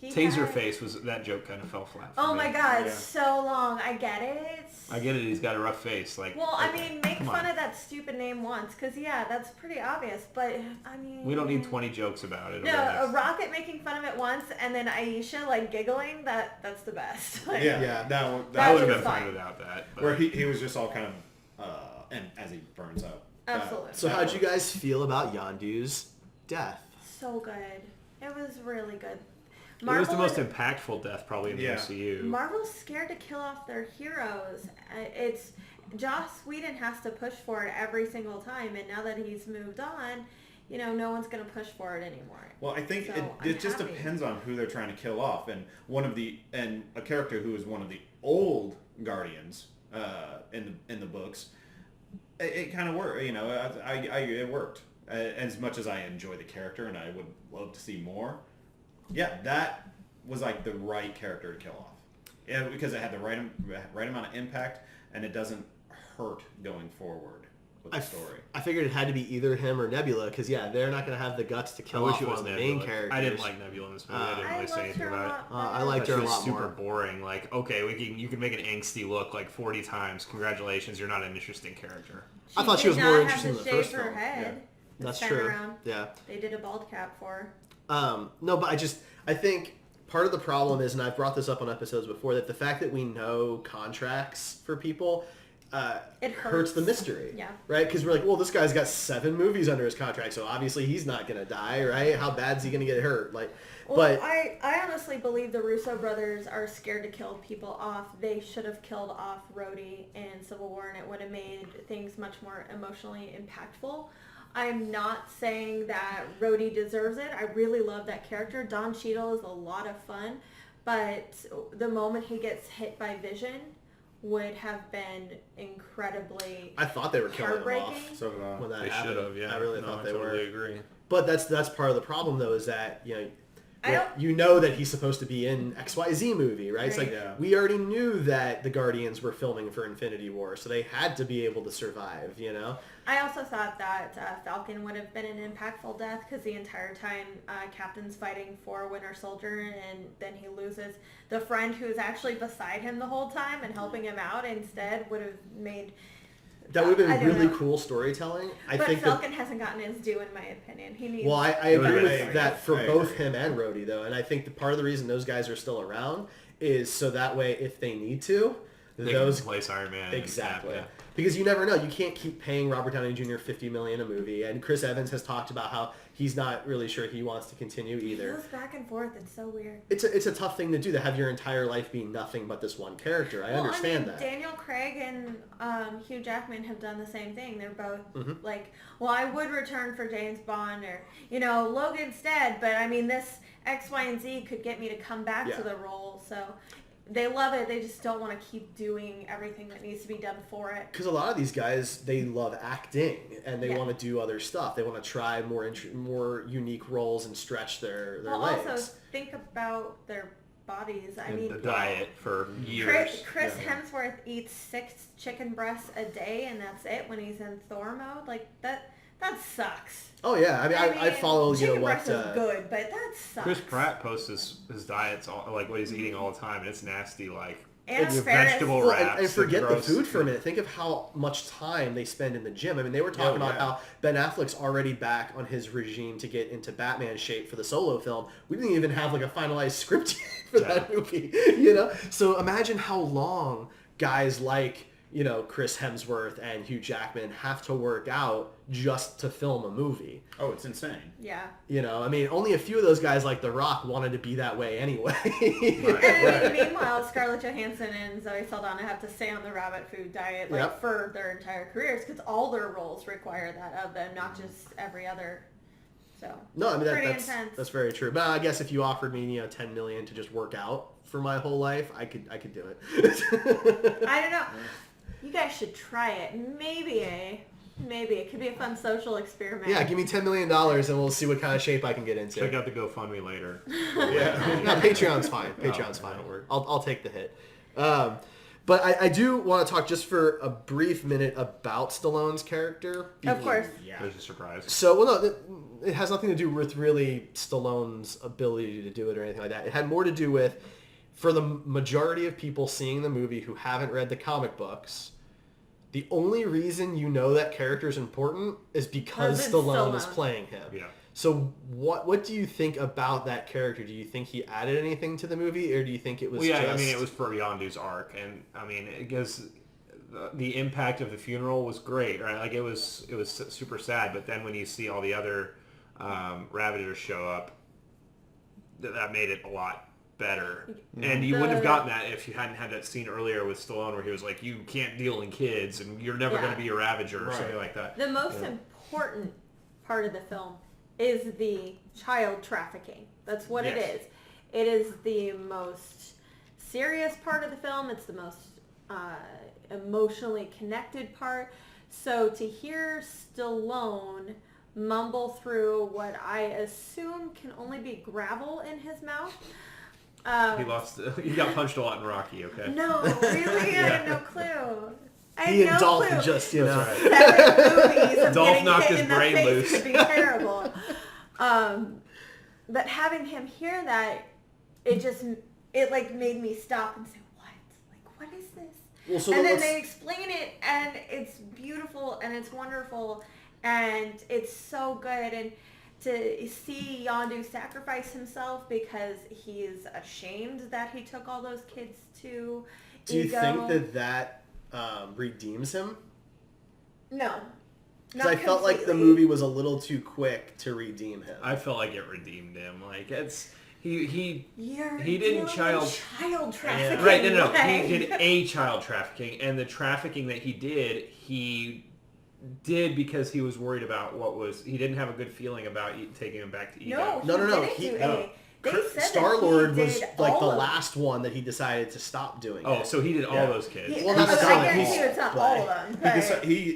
Taserface was that joke kind of fell flat. For me. My God, so long. I get it. I get it. He's got a rough face. Like, well, I mean, make fun of that stupid name once, because that's pretty obvious. But I mean, we don't need 20 jokes about it. No, a Rocket making fun of it once, and then Aisha like giggling. That's the best. Like, that would have been fine without that. But. Where he was just all kind of, and as he burns up. Absolutely. So how'd you guys feel about Yondu's death? So good. It was really good. It was the most impactful death probably in the MCU. Marvel's scared to kill off their heroes. It's Joss Whedon has to push for it every single time, and now that he's moved on, no one's going to push for it anymore. Well, I think it just depends on who they're trying to kill off, and a character who is one of the old Guardians in the books. It kind of worked, it worked as much as I enjoy the character, and I would love to see more. Yeah, that was like the right character to kill off. Yeah, because it had the right amount of impact, and it doesn't hurt going forward with the story. I figured it had to be either him or Nebula, because they're not going to have the guts to kill off one of the main characters. I didn't like Nebula in this movie. I didn't really say anything about it. I liked her a lot more. She was super boring. Like, okay, you can make an angsty look like 40 times. Congratulations, you're not an interesting character. I thought she was more interesting in the first film. Yeah. That's true. Yeah. They did a bald cap for her. No, but I think part of the problem is, and I've brought this up on episodes before, that the fact that we know contracts for people, it hurts the mystery. Yeah. Right? Because we're like, well, this guy's got 7 movies under his contract, so obviously he's not going to die, right? How bad's he going to get hurt? But I honestly believe the Russo brothers are scared to kill people off. They should have killed off Rhodey in Civil War, and it would have made things much more emotionally impactful. I'm not saying that Rhodey deserves it. I really love that character. Don Cheadle is a lot of fun, but the moment he gets hit by Vision would have been incredibly I thought they were killing him off. So when that they happened. should have, yeah. I really thought they were. I totally agree. But that's part of the problem, though, is that, you know that he's supposed to be in XYZ movie, right? It's like, we already knew that the Guardians were filming for Infinity War, so they had to be able to survive, I also thought that Falcon would have been an impactful death, because the entire time Captain's fighting for Winter Soldier, and then he loses the friend who's actually beside him the whole time and helping him out instead would have made... That would have been really cool storytelling. But Falcon hasn't gotten his due, in my opinion. He needs. Well, I agree with that for both him and Rhodey, though, and I think part of the reason those guys are still around is so that way, if they need to, they can replace Iron Man. Exactly. Because you never know. You can't keep paying Robert Downey Jr. $50 million a movie, and Chris Evans has talked about how he's not really sure he wants to continue either. He goes back and forth. It's so weird. It's a tough thing to do, to have your entire life be nothing but this one character. I understand that. Daniel Craig and Hugh Jackman have done the same thing. They're both like, well, I would return for James Bond, or Logan's dead, but I mean this X, Y, and Z could get me to come back to the role. So. They love it. They just don't want to keep doing everything that needs to be done for it. Because a lot of these guys, they love acting, and they want to do other stuff. They want to try more unique roles and stretch their legs. Also, think about their bodies. I mean, the diet for years. Chris Hemsworth eats 6 chicken breasts a day, and that's it when he's in Thor mode. Like, that sucks. Oh yeah, I mean, I follow what. Chicken breast is good, but that sucks. Chris Pratt posts his diets, like what he's eating all the time, and it's nasty. Like it's vegetable wraps. And forget the food for a minute. Think of how much time they spend in the gym. I mean, they were talking about how Ben Affleck's already back on his regime to get into Batman shape for the Solo film. We didn't even have like a finalized script yet for that movie. So imagine how long guys like Chris Hemsworth and Hugh Jackman have to work out just to film a movie. Oh, it's insane. Yeah. I mean, only a few of those guys like The Rock wanted to be that way anyway. And meanwhile, Scarlett Johansson and Zoe Saldana have to stay on the rabbit food diet for their entire careers, because all their roles require that of them, not just every other. So no, I mean that's very true. But I guess if you offered me $10 million to just work out for my whole life, I could do it. I don't know. You guys should try it. Maybe it could be a fun social experiment. Yeah, give me $10 million and we'll see what kind of shape I can get into. Check out the GoFundMe later. No, Patreon's fine. Patreon's fine. I'll take the hit. But I do want to talk just for a brief minute about Stallone's character. Of course. Yeah. There's a surprise. So, well, no, it has nothing to do with really Stallone's ability to do it or anything like that. It had more to do with, for the majority of people seeing the movie who haven't read the comic books, the only reason you know that character is important is because Stallone is playing him. Yeah. So what do you think about that character? Do you think he added anything to the movie, or do you think it was just... I mean, it was for Yondu's arc, and I mean, I guess the impact of the funeral was great, right? Like, it was super sad, but then when you see all the other Ravagers show up, that made it a lot better. And you wouldn't have gotten that if you hadn't had that scene earlier with Stallone where he was like, you can't deal in kids, and you're never going to be a Ravager, or something like that. The most important part of the film is the child trafficking. That's what it is. It is the most serious part of the film. It's the most emotionally connected part. So to hear Stallone mumble through what I assume can only be gravel in his mouth. He got punched a lot in Rocky, okay? No, really? I had no clue. He and Dolph just, 7 movies of Dolph getting knocked hit his in the brain face loose. could be terrible. But having him hear that, it like made me stop and say, what? Like, what is this? Well, so and then they explain it, and it's beautiful, and it's wonderful, and it's so good. And to see Yondu sacrifice himself because he is ashamed that he took all those kids to Do you think that redeems him? No. Because I felt like the movie was a little too quick to redeem him. I felt like it redeemed him. Like, he You're didn't child trafficking. Right, no. He did a child trafficking, and the trafficking that he did because he was worried about he didn't have a good feeling about taking him back to Ego. No. They said Star-Lord was like the of last one that he decided to stop doing. Oh, so he did all those kids. I guarantee it's not all of them. He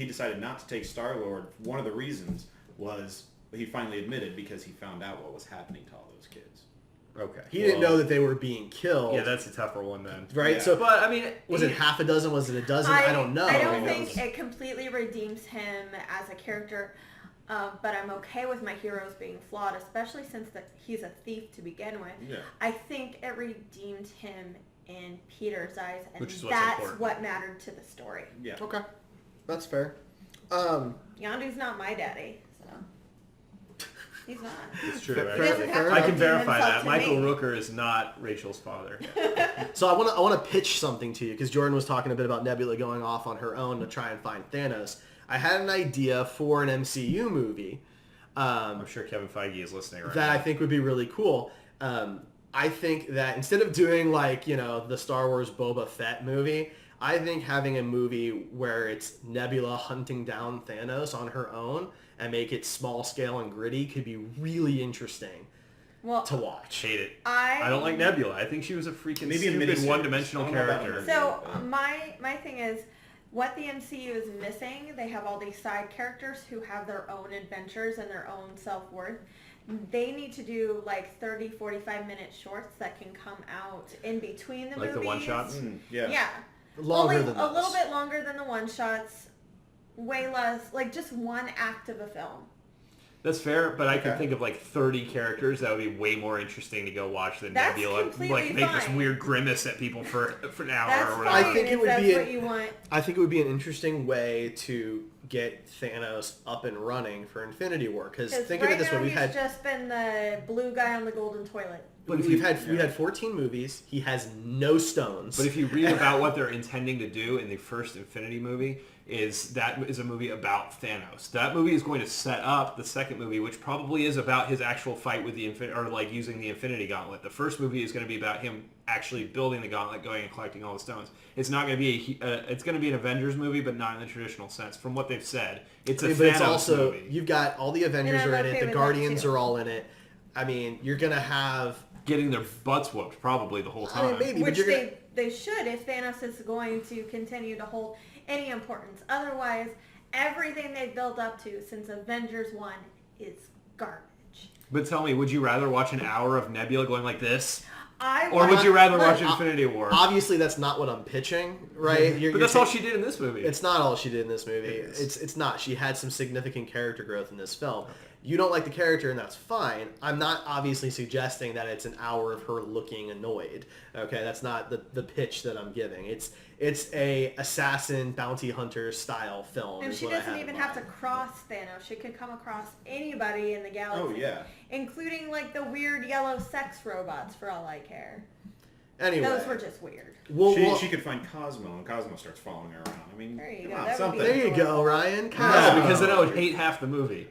decided not to take Star-Lord. One of the reasons was he finally admitted because he found out what was happening to all those kids. Okay. He didn't know that they were being killed. Yeah, that's a tougher one then. Right? Yeah. So, but I mean, was it half a dozen? Was it a dozen? I don't know. I don't think it completely redeems him as a character. But I'm okay with my heroes being flawed, especially since he's a thief to begin with. Yeah. I think it redeemed him in Peter's eyes, and that's what mattered to the story. Yeah. Okay. That's fair. Yondu's not my daddy, so he's not. It's true. Fair I can verify that. to Michael me. Rooker is not Rachel's father. So I want to pitch something to you, because Jordan was talking a bit about Nebula going off on her own to try and find Thanos. I had an idea for an MCU movie. I'm sure Kevin Feige is listening right that now. I think would be really cool. I think that instead of doing the Star Wars Boba Fett movie, I think having a movie where it's Nebula hunting down Thanos on her own and make it small scale and gritty could be really interesting to watch. Hate it. I don't like Nebula. I think she was a freaking stupid one-dimensional character. So my thing is, what the MCU is missing, they have all these side characters who have their own adventures and their own self-worth. They need to do 30, 45-minute shorts that can come out in between the movies. Like the one-shots? Yeah. Longer than a little bit longer than the one-shots. Way less, just one act of a film. That's fair, but I can think of 30 characters that would be way more interesting to go watch than Nebula. Make this weird grimace at people for an hour or whatever. I think it would be what you want. I think it would be an interesting way to get Thanos up and running for Infinity War. Because think of it this way: he's just been the blue guy on the golden toilet. But we had 14 movies. He has no stones. But if you read about what they're intending to do in the first Infinity movie, that is a movie about Thanos. That movie is going to set up the second movie, which probably is about his actual fight with the using the Infinity Gauntlet. The first movie is going to be about him actually building the gauntlet, going and collecting all the stones. It's not going to be it's going to be an Avengers movie, but not in the traditional sense. From what they've said, it's a Thanos movie. You've got all the Avengers are in it. The Guardians are all in it. I mean, you're going to have getting their butts whooped probably the whole time. I mean, maybe, which they should if Thanos is going to continue to hold any importance. Otherwise, everything they've built up to since Avengers 1 is garbage. But tell me, would you rather watch an hour of Nebula going like this? Or would you rather watch Infinity War? Obviously, that's not what I'm pitching, right? But that's all she did in this movie. It's not all she did in this movie. It's not. She had some significant character growth in this film. Okay. You don't like the character, and that's fine. I'm not obviously suggesting that it's an hour of her looking annoyed. Okay, that's not the pitch that I'm giving. It's a assassin bounty hunter style film. And she doesn't even have to cross Thanos. She could come across anybody in the galaxy. Oh yeah, including like the weird yellow sex robots for all I care. Anyway, those were just weird. She could find Cosmo, and Cosmo starts following her around. I mean, there you come go. on, something. There you go, Ryan. No, because then I would hate half the movie.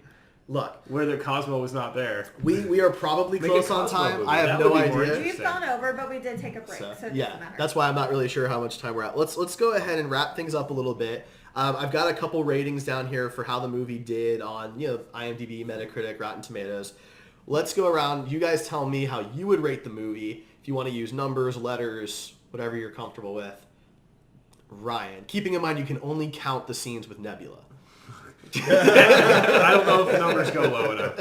Look, where the Cosmo was not there. We are probably close on time. I have no idea. We've gone over, but we did take a break, so it doesn't matter. That's why I'm not really sure how much time we're at. Let's go ahead and wrap things up a little bit. I've got a couple ratings down here for how the movie did on IMDb, Metacritic, Rotten Tomatoes. Let's go around. You guys tell me how you would rate the movie. If you want to use numbers, letters, whatever you're comfortable with. Ryan, keeping in mind you can only count the scenes with Nebula. I don't know if the numbers go low enough.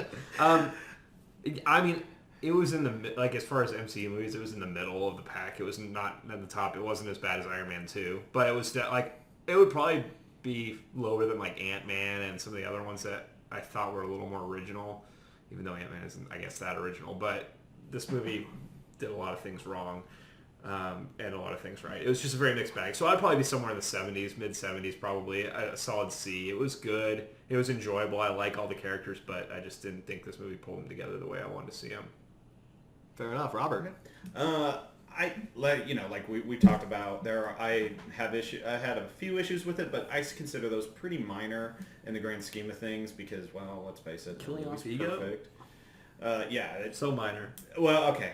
I mean, it was in the as far as MCU movies, it was in the middle of the pack. It was not at the top. It wasn't as bad as Iron Man 2, but it was it would probably be lower than Ant-Man and some of the other ones that I thought were a little more original. Even though Ant-Man isn't, I guess, that original, but this movie did a lot of things wrong. And a lot of things right. It was just a very mixed bag. So I'd probably be somewhere in the 70s, mid-70s probably. A solid C. It was good. It was enjoyable. I like all the characters, but I just didn't think this movie pulled them together the way I wanted to see them. Fair enough. Robert? We talked about, I had a few issues with it, but I consider those pretty minor in the grand scheme of things because, well, let's face it, killing off ego? Perfect. It's so minor. Well, okay.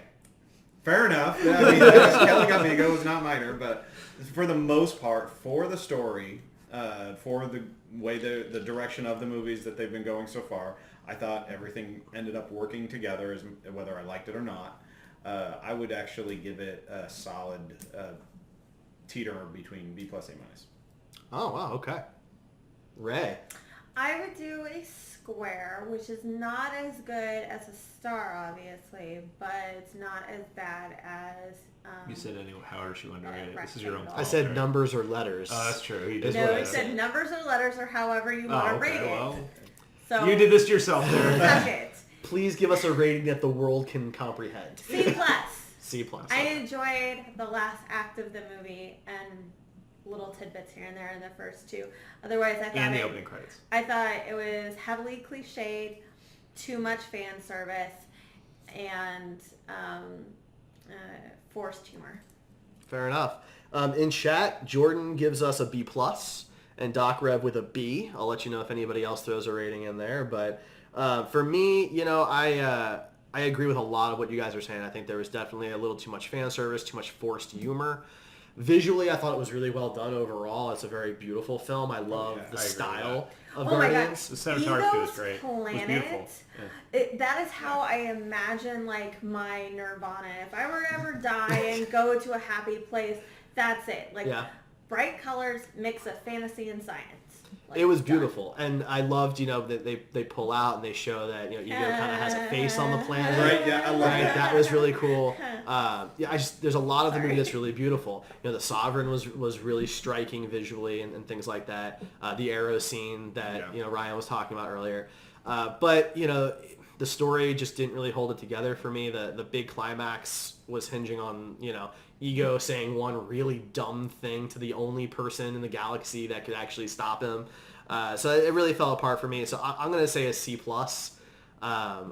Fair enough. I mean, killing off ego is not minor, but for the most part, for the story, for the way the direction of the movies that they've been going so far, I thought everything ended up working together, whether I liked it or not. I would actually give it a solid teeter between B plus A minus. Oh wow, okay. Ray. I would do a square, which is not as good as a star, obviously, but it's not as bad as... you said anyway, however she wanted to rate it. This is your own fault. I said numbers or letters. Oh, that's true. He said numbers or letters or however you want to rate it. So you did this to yourself there. Suck it. Please give us a rating that the world can comprehend. C+. C+. I enjoyed the last act of the movie and little tidbits here and there in the first two. Otherwise, I thought... And the opening credits. I thought it was heavily cliched, too much fan service, and forced humor. Fair enough. In chat, Jordan gives us a B+, and Doc Rev with a B. I'll let you know if anybody else throws a rating in there. But for me, I agree with a lot of what you guys are saying. I think there was definitely a little too much fan service, too much forced humor. Visually, I thought it was really well done overall. It's a very beautiful film. I love the style of Guardians. The cinematography was great. Planet, it was beautiful. Yeah. That is how I imagine my Nirvana. If I were to ever die and go to a happy place, that's it. Bright colors, mix of fantasy and science. It was beautiful, and I loved, that they pull out and they show that, Ego kind of has a face on the planet. Right, yeah, I love that. That was really cool. There's a lot of the movie that's really beautiful. The Sovereign was really striking visually and things like that. The arrow scene that, Ryan was talking about earlier. But the story just didn't really hold it together for me. The big climax was hinging on, Ego saying one really dumb thing to the only person in the galaxy that could actually stop him. So it really fell apart for me. So I'm going to say a C+,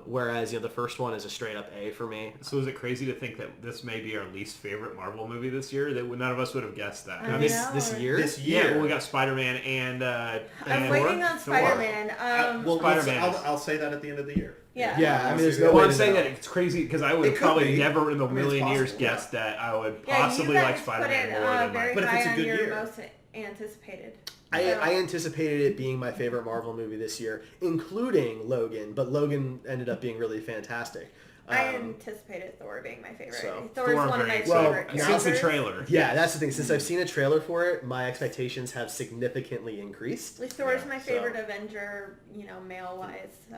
whereas, the first one is a straight up A for me. So is it crazy to think that this may be our least favorite Marvel movie this year? That none of us would have guessed that. This year? This year. Yeah, well, we got Spider-Man and I'm waiting on Spider-Man. Spider-Man. I'll say that at the end of the year. Yeah. I mean, there's no way. Well, I'm saying that it's crazy because I would have probably never in the million years guessed that I would possibly like Spider-Man more than very But if it's a good year. Most anticipated. I anticipated it being my favorite Marvel movie this year, including Logan, but Logan ended up being really fantastic. I anticipated Thor being my favorite. So, Thor's one of my favorite since the trailer. Yeah, that's the thing. Since I've seen a trailer for it, my expectations have significantly increased. Thor's my favorite Avenger, male-wise, so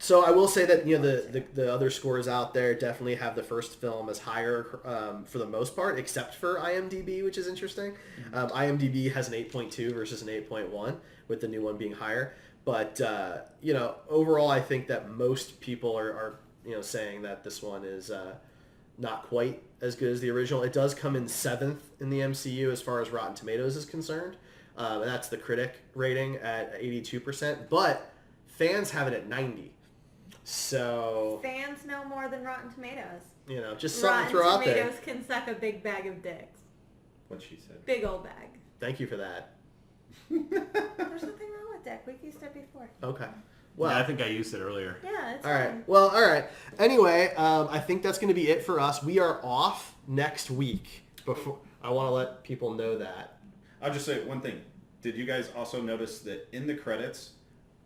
So I will say that the other scores out there definitely have the first film as higher for the most part, except for IMDb, which is interesting. IMDb has an 8.2 versus an 8.1, with the new one being higher. But overall, I think that most people are saying that this one is not quite as good as the original. It does come in 7th in the MCU as far as Rotten Tomatoes is concerned, and that's the critic rating at 82%. But fans have it at 90%. So fans know more than Rotten Tomatoes. Just something to throw out there. Rotten Tomatoes can suck a big bag of dicks. What she said. Big old bag. Thank you for that. There's nothing wrong with dick. We've used it before. Okay. Well, yeah, I think I used it earlier. Yeah, it's all fine. right. Well, all right. Anyway, I think that's going to be it for us. We are off next week. Before I want to let people know that. I'll just say one thing. Did you guys also notice that in the credits,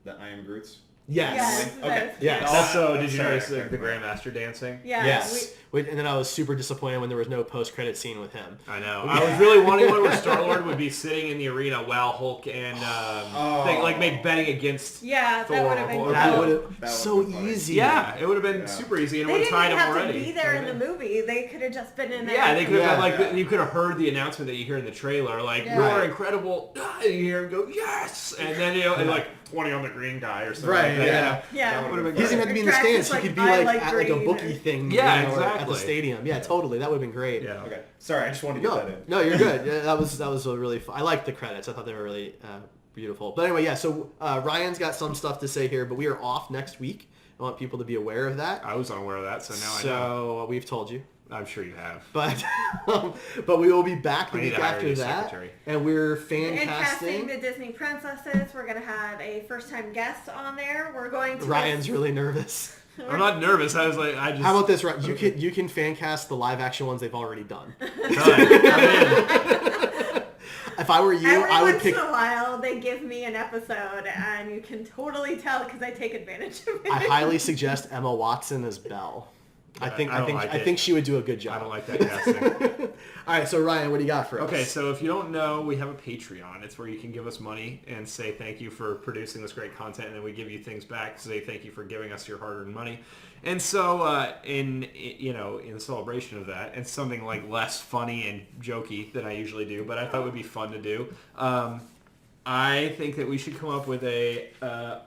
that I Am Groot's? Yes. Okay. Yes. Also, did you Sorry, notice the Grandmaster dancing? Yeah. Yes. And then I was super disappointed when there was no post-credit scene with him. I know. I was really wanting one where Star-Lord would be sitting in the arena while Hulk and make betting against Yeah, Thor. that would have been That cool. would have That so would've been funny. easy. Yeah, it would have been super easy and it They would have didn't tied even him have already. to be there in the movie. They could have just been in there. Yeah, they could have Yeah. you could have heard the announcement that you hear in the trailer, like, Yeah. you're Right. incredible, and you hear him go, yes! And then, and like, 20 on the green die or something Right, like that. yeah. Yeah. That would've been He doesn't have to be in the Drax stands. is He could be I like at like a green. bookie thing. Yeah, at the exactly. stadium. Yeah, totally. That would have been great. Yeah. Okay. Sorry, I just wanted to get that in. No, you're good. Yeah, that was a really fun. I liked the credits. I thought they were really beautiful. But anyway, yeah. So Ryan's got some stuff to say here, but we are off next week. I want people to be aware of that. I was unaware of that, so now I know. So we've told you. I'm sure you have. But we will be back the I need week to hire after you that, secretary. and we're And casting fan-casting. the Disney princesses. We're going to have a first-time guest on there. We're going to... Ryan's really nervous. I'm not nervous. I was like, How about this, Ryan? You can fan cast the live action ones they've already done. If I were you, Every I would once pick. in a while, they give me an episode, and you can totally tell because I take advantage of it. I highly suggest Emma Watson as Belle. I think she would do a good job. I don't like that casting. All right, so Ryan, what do you got for us? Okay, so if you don't know, we have a Patreon. It's where you can give us money and say thank you for producing this great content, and then we give you things back to say thank you for giving us your hard-earned money. And so, in celebration of that, and something like less funny and jokey than I usually do, but I thought would be fun to do. I think that we should come up with a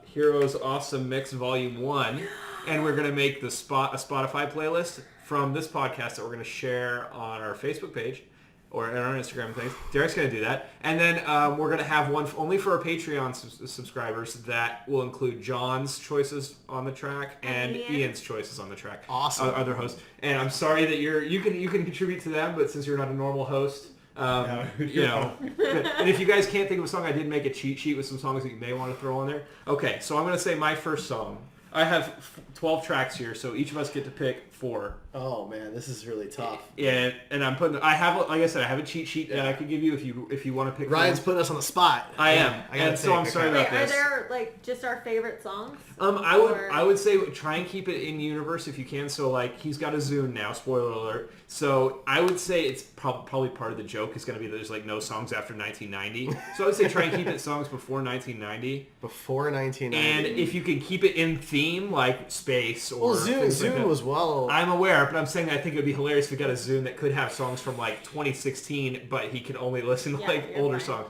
Heroes Awesome Mix Volume 1, and we're going to make a Spotify playlist from this podcast that we're going to share on our Facebook page or on our Instagram things. Derek's going to do that. And then we're going to have one only for our Patreon subscribers that will include John's choices on the track and Ian's choices on the track. Awesome. Other hosts. And I'm sorry that you can contribute to them, but since you're not a normal host... and if you guys can't think of a song, I did make a cheat sheet with some songs that you may want to throw on there. Okay, so I'm going to say my first song. I have 12 tracks here, so each of us get to pick 4. Oh man, this is really tough. Yeah, and I'm putting. I have, like I said, I have a cheat sheet that I could give you if you want to pick. Ryan's one. putting us on the spot. I am, I so I'm sorry about Wait, this. are there just our favorite songs? I would say try and keep it in universe if you can. So like he's got a Zune now. Spoiler alert. So I would say it's probably part of the joke is going to be that there's like no songs after 1990. So I would say try and keep it songs before 1990. Before 1990. And if you can keep it in theme, like space or Zune was well. I'm aware, but I'm saying that I think it would be hilarious if we got a Zune that could have songs from like 2016, but he could only listen to older right. songs.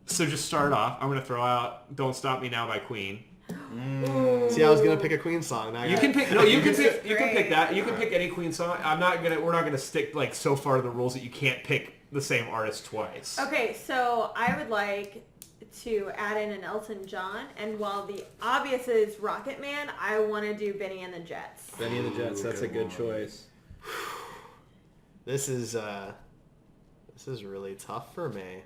So just start off. I'm going to throw out "Don't Stop Me Now" by Queen. See, I was gonna pick a Queen song. Now You can pick that. You can pick any Queen song. We're not gonna stick like so far to the rules that you can't pick the same artist twice. Okay, so I would like to add in an Elton John, and while the obvious is Rocket Man, I want to do Benny and the Jets. Benny and the Jets. That's a good choice. This is really tough for me.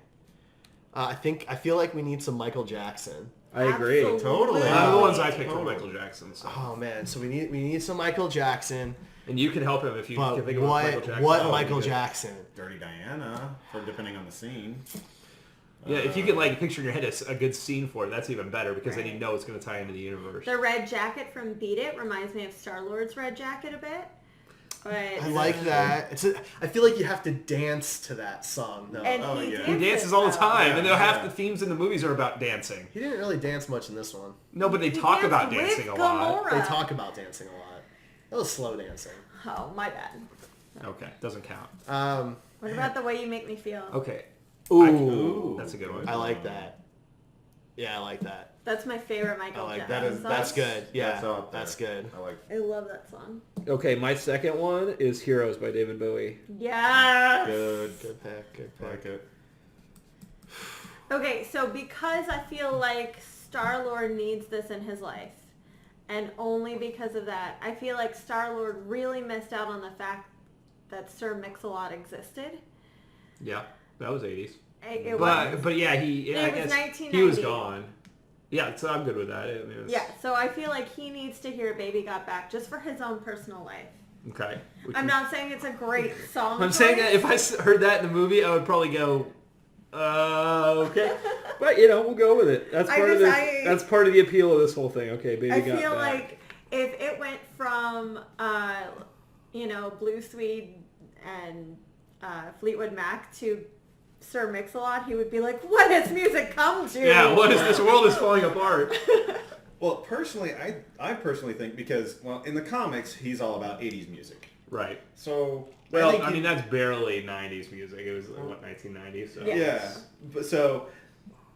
I feel like we need some Michael Jackson. I agree. Absolutely. Totally. The ones I picked were Michael Jackson. So. Oh man, so we need some Michael Jackson. And you can help him if you But can think of Michael Jackson. what Michael Jackson? Dirty Diana, for depending on the scene. Yeah, if you can like picture in your head a good scene for it, that's even better because then you Right. know it's going to tie into the universe. The red jacket from Beat It reminds me of Star-Lord's red jacket a bit. But I like that. I feel like you have to dance to that song, though. And He dances all the time, and half Yeah. the themes in the movies are about dancing. He didn't really dance much in this one. No, but they He talk danced about with dancing a lot. Gamora. They talk about dancing a lot. That was slow dancing. Oh, my bad. Okay, doesn't count. What about The Way You Make Me Feel? Okay, Ooh. that's a good one. I like that. Yeah, I like that. That's my favorite Michael I like Jackson that. song. That's good. Yeah, That's up there. that's good. I like. I love that song. Okay, my second one is Heroes by David Bowie. Yes. Good pick. Good I pick. like it. Okay, so because I feel like Star-Lord needs this in his life, and only because of that, I feel like Star-Lord really missed out on the fact that Sir Mix-a-Lot existed. Yeah, that was 80s. It was. But yeah, I was guess 1990. he was gone. Yeah, so I'm good with that. I mean, Yeah, so I feel like he needs to hear Baby Got Back just for his own personal life. Okay. I'm not saying it's a great song. I'm saying choice. that if I heard that in the movie, I would probably go, okay. But you know, we'll go with it. That's I part of just- the I- that's part of the appeal of this whole thing. Okay, Baby I Got feel Back. like if it went from, Blue Swede and Fleetwood Mac to Sir Mix-a-Lot, he would be like, what has music come to? Yeah, what is this world is falling apart? Well, personally, I personally think because, well, in the comics, he's all about 80s music. Right. So, Well, think that's barely 90s music. It was, 1990s? So. Yeah. yeah. But so,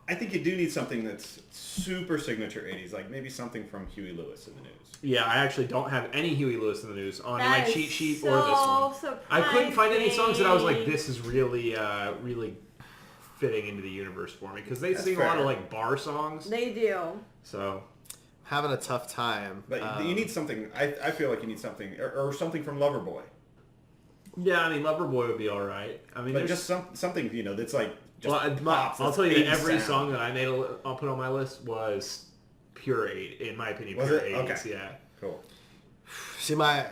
I think you do need something that's super signature 80s, like maybe something from Huey Lewis in the news. Yeah, I actually don't have any Huey Lewis in the news on That my is cheat sheet so or this one. I couldn't find any songs that I was like, surprising. this is really, really fitting into the universe for me. Because they That's sing a lot fair. of like bar songs. They do. So, Having a tough time. But you need something, I feel like you need something, or something from Loverboy. yeah, I mean, Loverboy would be alright. I mean, But there's just something, that's like, just well, pops, I'll that's tell you that 80s every sound. song that I'll put on my list was pure 8, in my opinion, Was pure it? 80s, Okay. yeah. Cool. See, my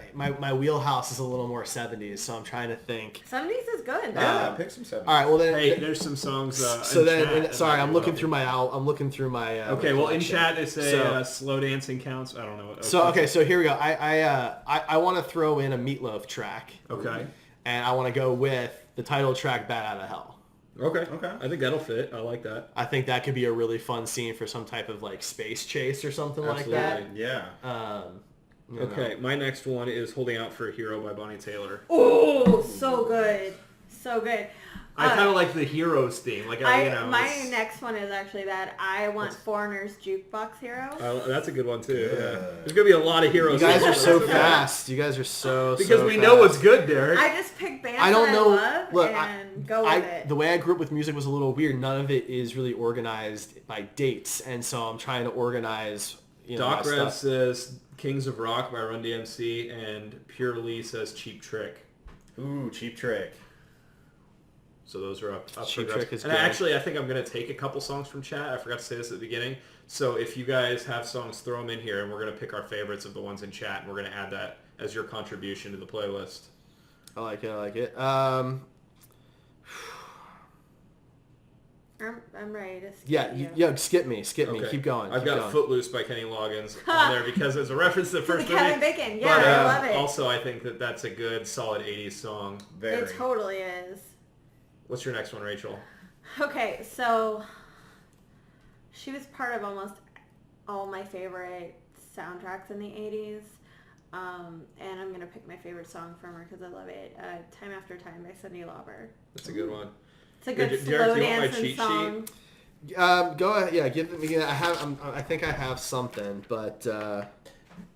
wheelhouse is a little more 70s, so I'm trying to think. 70s is good. Yeah, pick some 70s. All right, well then. Hey, there's some songs. so in then, chat that sorry, might I'm be looking well. through my. I'm looking through my. Okay, well, in collection. chat they say So- slow dancing counts. I don't know. So here we go. I want to throw in a Meatloaf track, Okay. and I want to go with the title track "Bat Out of Hell." Okay. Okay. I think that'll fit. I like that. I think that could be a really fun scene for some type of like space chase or something like that. Yeah. You know. Okay, my next one is Holding Out for a Hero by Bonnie Taylor. Oh, so good. So good. I kind of like the Heroes theme. Like, my My next one is actually that I want Foreigner's Jukebox Hero. That's a good one too. Yeah. There's gonna be a lot of You heroes. guys are so Yeah. fast. You guys are so because so we fast. know what's good, Derek. I just pick bands I don't that know. I love Look, and go with it. the way I grew up with music was a little weird. None of it is really organized by dates, and so I'm trying to organize. Doc my Red stuff. says Kings of Rock by Run DMC, and Pure Lee says Cheap Trick. Ooh, Cheap Trick. So those are up Cheap for Trick grabs. is And good. actually, I think I'm going to take a couple songs from chat. I forgot to say this at the beginning. So if you guys have songs, throw them in here, and we're going to pick our favorites of the ones in chat, and we're going to add that as your contribution to the playlist. I like it. I like it. I'm ready to skip Yeah, you. skip me. Okay. Keep going. I've keep got going. Footloose by Kenny Loggins on there because it's a reference to the To first the Kevin movie. Bacon. Yeah, But I love it. also, I think that that's a good, solid 80s song. Very. It totally is. What's your next one, Rachel? Okay, so she was part of almost all my favorite soundtracks in the 80s. And I'm going to pick my favorite song from her because I love it. Time After Time by Cyndi Lauper. That's a good one. It's a good Derek, slow do you want my dancing cheat song. sheet? Go ahead. Yeah, give me. I think I have something, but Do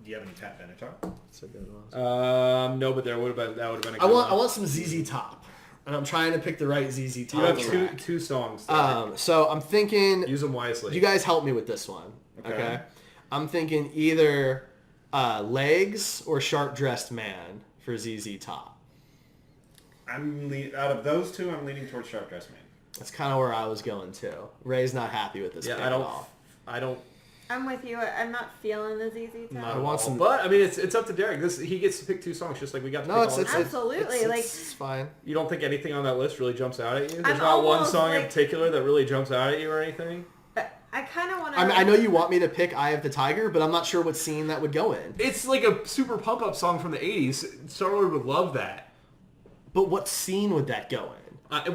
you have any Pat Benatar? it's a good one. No, but that would have been a good I one. want some ZZ Top, and I'm trying to pick the right ZZ Top. You have track. two songs. There. So I'm thinking. Use them wisely. You guys help me with this one. Okay. I'm thinking either Legs or Sharp Dressed Man for ZZ Top. Out of those two, I'm leaning towards Sharp Dressed Man. That's kind of where I was going too. Ray's not happy with this pick I at all. don't. I'm with you. I'm not feeling the ZZ Top. I want some. But I mean, it's up to Derek. He gets to pick two songs, just like we got to No, pick it's all. Absolutely, it's fine. You don't think anything on that list really jumps out at you? There's I'm not one almost, song in like- particular that really jumps out at you or anything? I kind of want to... I know you want me to pick Eye of the Tiger, but I'm not sure what scene that would go in. It's like a super pump-up song from the 80s. Star-Lord would love that. But what scene would that go in?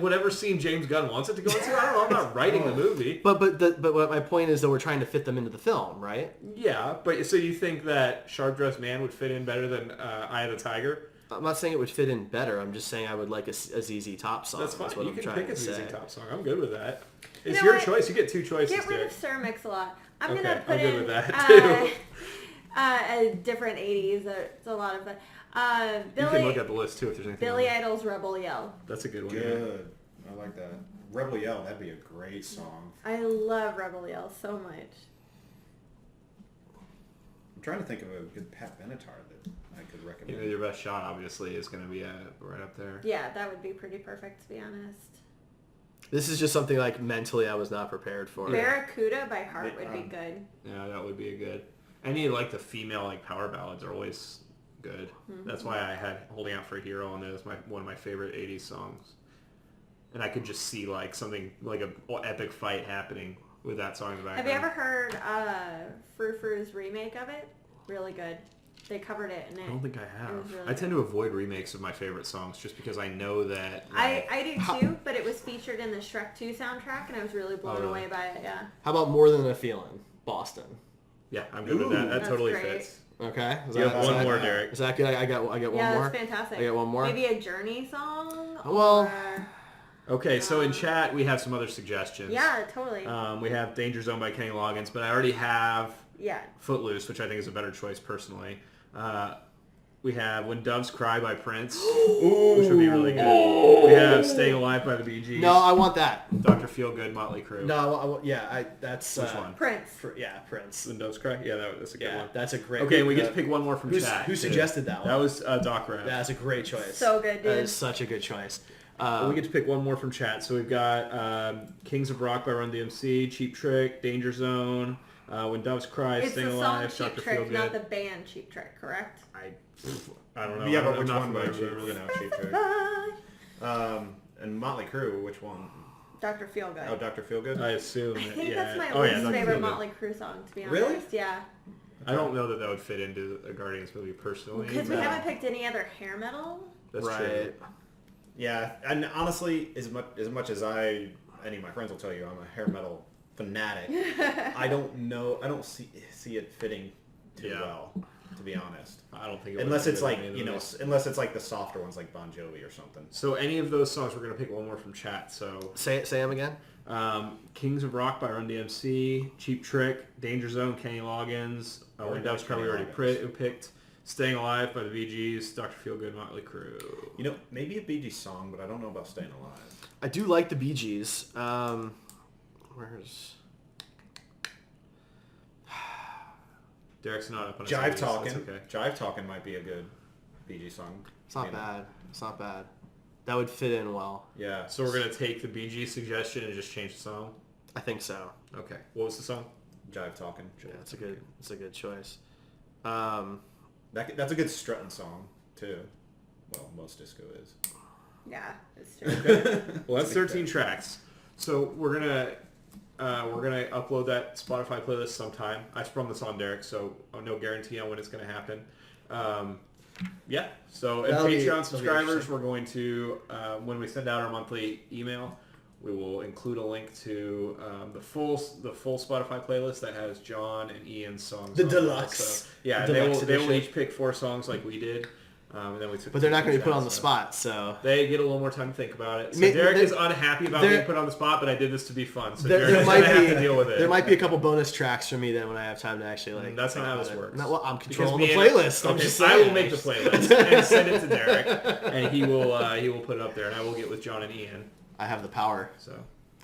Whatever scene James Gunn wants it to go into. I don't know. I'm not writing the movie. But what my point is that we're trying to fit them into the film, right? Yeah, but so you think that Sharp Dressed Man would fit in better than Eye of the Tiger? I'm not saying it would fit in better. I'm just saying I would like a ZZ Top song. That's fine. That's what You I'm can trying pick a to ZZ say. Top song. I'm good with that. It's know your what? choice. You get 2 choices. Get rid Derek. of Sir Mix-a-Lot. I'm Okay, going to put I'm good in with that, too. a different 80s. It's a lot of fun. You can look at the list too if there's anything. Billy on there. Idol's Rebel Yell. That's a good one. Good. I like that. Rebel Yell, that'd be a great song. I love Rebel Yell so much. I'm trying to think of a good Pat Benatar that I could recommend. Your best shot obviously is going to be right up there. Yeah, that would be pretty perfect, to be honest. This is just something like mentally I was not prepared for. Barracuda by Heart would be good. Yeah, that would be a good. Any like the female like power ballads are always good. Mm-hmm. That's why I had Holding Out for a Hero on there as one of my favorite 80s songs. And I could just see like something like a epic fight happening with that song in the background. Have you ever heard Frou Frou's remake of it? Really good. They covered it in it. I don't think I It have. was really I tend to avoid remakes of my favorite songs just because I know that. I do too, but it was featured in the Shrek 2 soundtrack, and I was really blown really? away by it. Yeah. How about More Than a Feeling? Boston. Yeah, I'm good with that. That That's totally great. fits. Okay. Is You have is one more, Derek. Is that good? I got one Yeah, more. that's fantastic. I got one more. Maybe a Journey song. Well- or... Okay, so in chat we have some other suggestions. Yeah, totally. We have Danger Zone by Kenny Loggins, but I already have Yeah. Footloose, which I think is a better choice personally. We have When Doves Cry by Prince, which would be really good. We have Staying Alive by the Bee Gees. No, I want that. Dr. Feelgood, Motley Crue. No, that's Which one? Prince. Yeah, Prince. When Doves Cry? Yeah, that's a good Yeah, one. that's a great. Okay, we get to pick one more from chat. Who too. suggested that one? That was Doc Rev. That's a great choice. So good, dude. That is such a good choice. We get to pick one more from chat. So we've got Kings of Rock by Run DMC, Cheap Trick, Danger Zone, When Doves Cry, It's Staying the song Alive, Cheap Dr. Trick, Feelgood. not the band Cheap Trick, correct? I don't know. Yeah, but I'm which not one by familiar Cheap? with You it. know, Cheap Trick. And Motley Crue, which one? Dr. Feelgood. Oh, Dr. Feelgood? I assume. I that, think yeah. that's my Oh, yeah, least Dr. favorite Feelgood. Motley Crue song, to be honest. Really? Yeah. I don't know that would fit into a Guardians movie personally. Because we but haven't picked any other hair metal. That's right. true. Yeah, and honestly, as much as any of my friends will tell you, I'm a hair metal fanatic. I don't see it fitting too Yeah. well, to be honest. I don't think it would Unless fit it's in like any of those. unless it's like the softer ones like Bon Jovi or something. So any of those songs, we're gonna pick one more from chat. So Say them again. Kings of Rock by Run DMC, Cheap Trick, Danger Zone, Kenny Loggins, When Doves Cry we already picked, Staying Alive by the Bee Gees, Dr. Feelgood, Motley Crue. You know, maybe a Bee Gees song, but I don't know about Staying Alive. I do like the Bee Gees. Where's Derek's not up on his Jive ideas, Talking. that's okay. Jive Talking might be a good Bee Gees song. It's not bad. It's not bad. That would fit in well. Yeah. So we're gonna take the Bee Gees suggestion and just change the song. I think so. Okay. What was the song? Jive Talking. Yeah, it's a good choice. That's a good strutting song too. Well, most disco is. Yeah, it's true. Well, that's 13 tracks. So we're gonna upload that Spotify playlist sometime. I sprung this on Derek, so no guarantee on when it's gonna happen. Yeah. So and That'll be Patreon subscribers, interesting. we're going to when we send out our monthly email, we will include a link to the full Spotify playlist that has John and Ian's songs. The on it. deluxe. So, yeah, The they deluxe will edition. each pick 4 songs like we did. And then we took But they're not going to be put chat, on the so- spot, so They get a little more time to think about it. So May- Derek there- is unhappy about there- being put on the spot, but I did this to be fun. So there Derek's might gonna have be to deal with it. there might be a couple bonus tracks for me then when I have time to actually like. That's not think how about this it. works. No, well, I'm Because controlling me the and- playlist. I'm okay, just I saying. will make the playlist and send it to Derek, and he will put it up there, and I will get with John and Ian. I have the power. So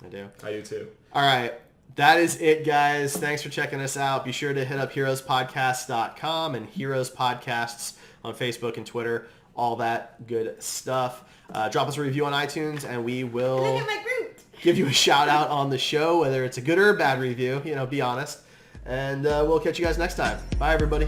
I do. I do too. All right. That is it, guys. Thanks for checking us out. Be sure to hit up heroespodcasts.com and Heroes Podcasts on Facebook and Twitter. All that good stuff. Drop us a review on iTunes, and we will Look at my Groot. give you a shout out on the show, whether it's a good or a bad review. Be honest. And we'll catch you guys next time. Bye, everybody.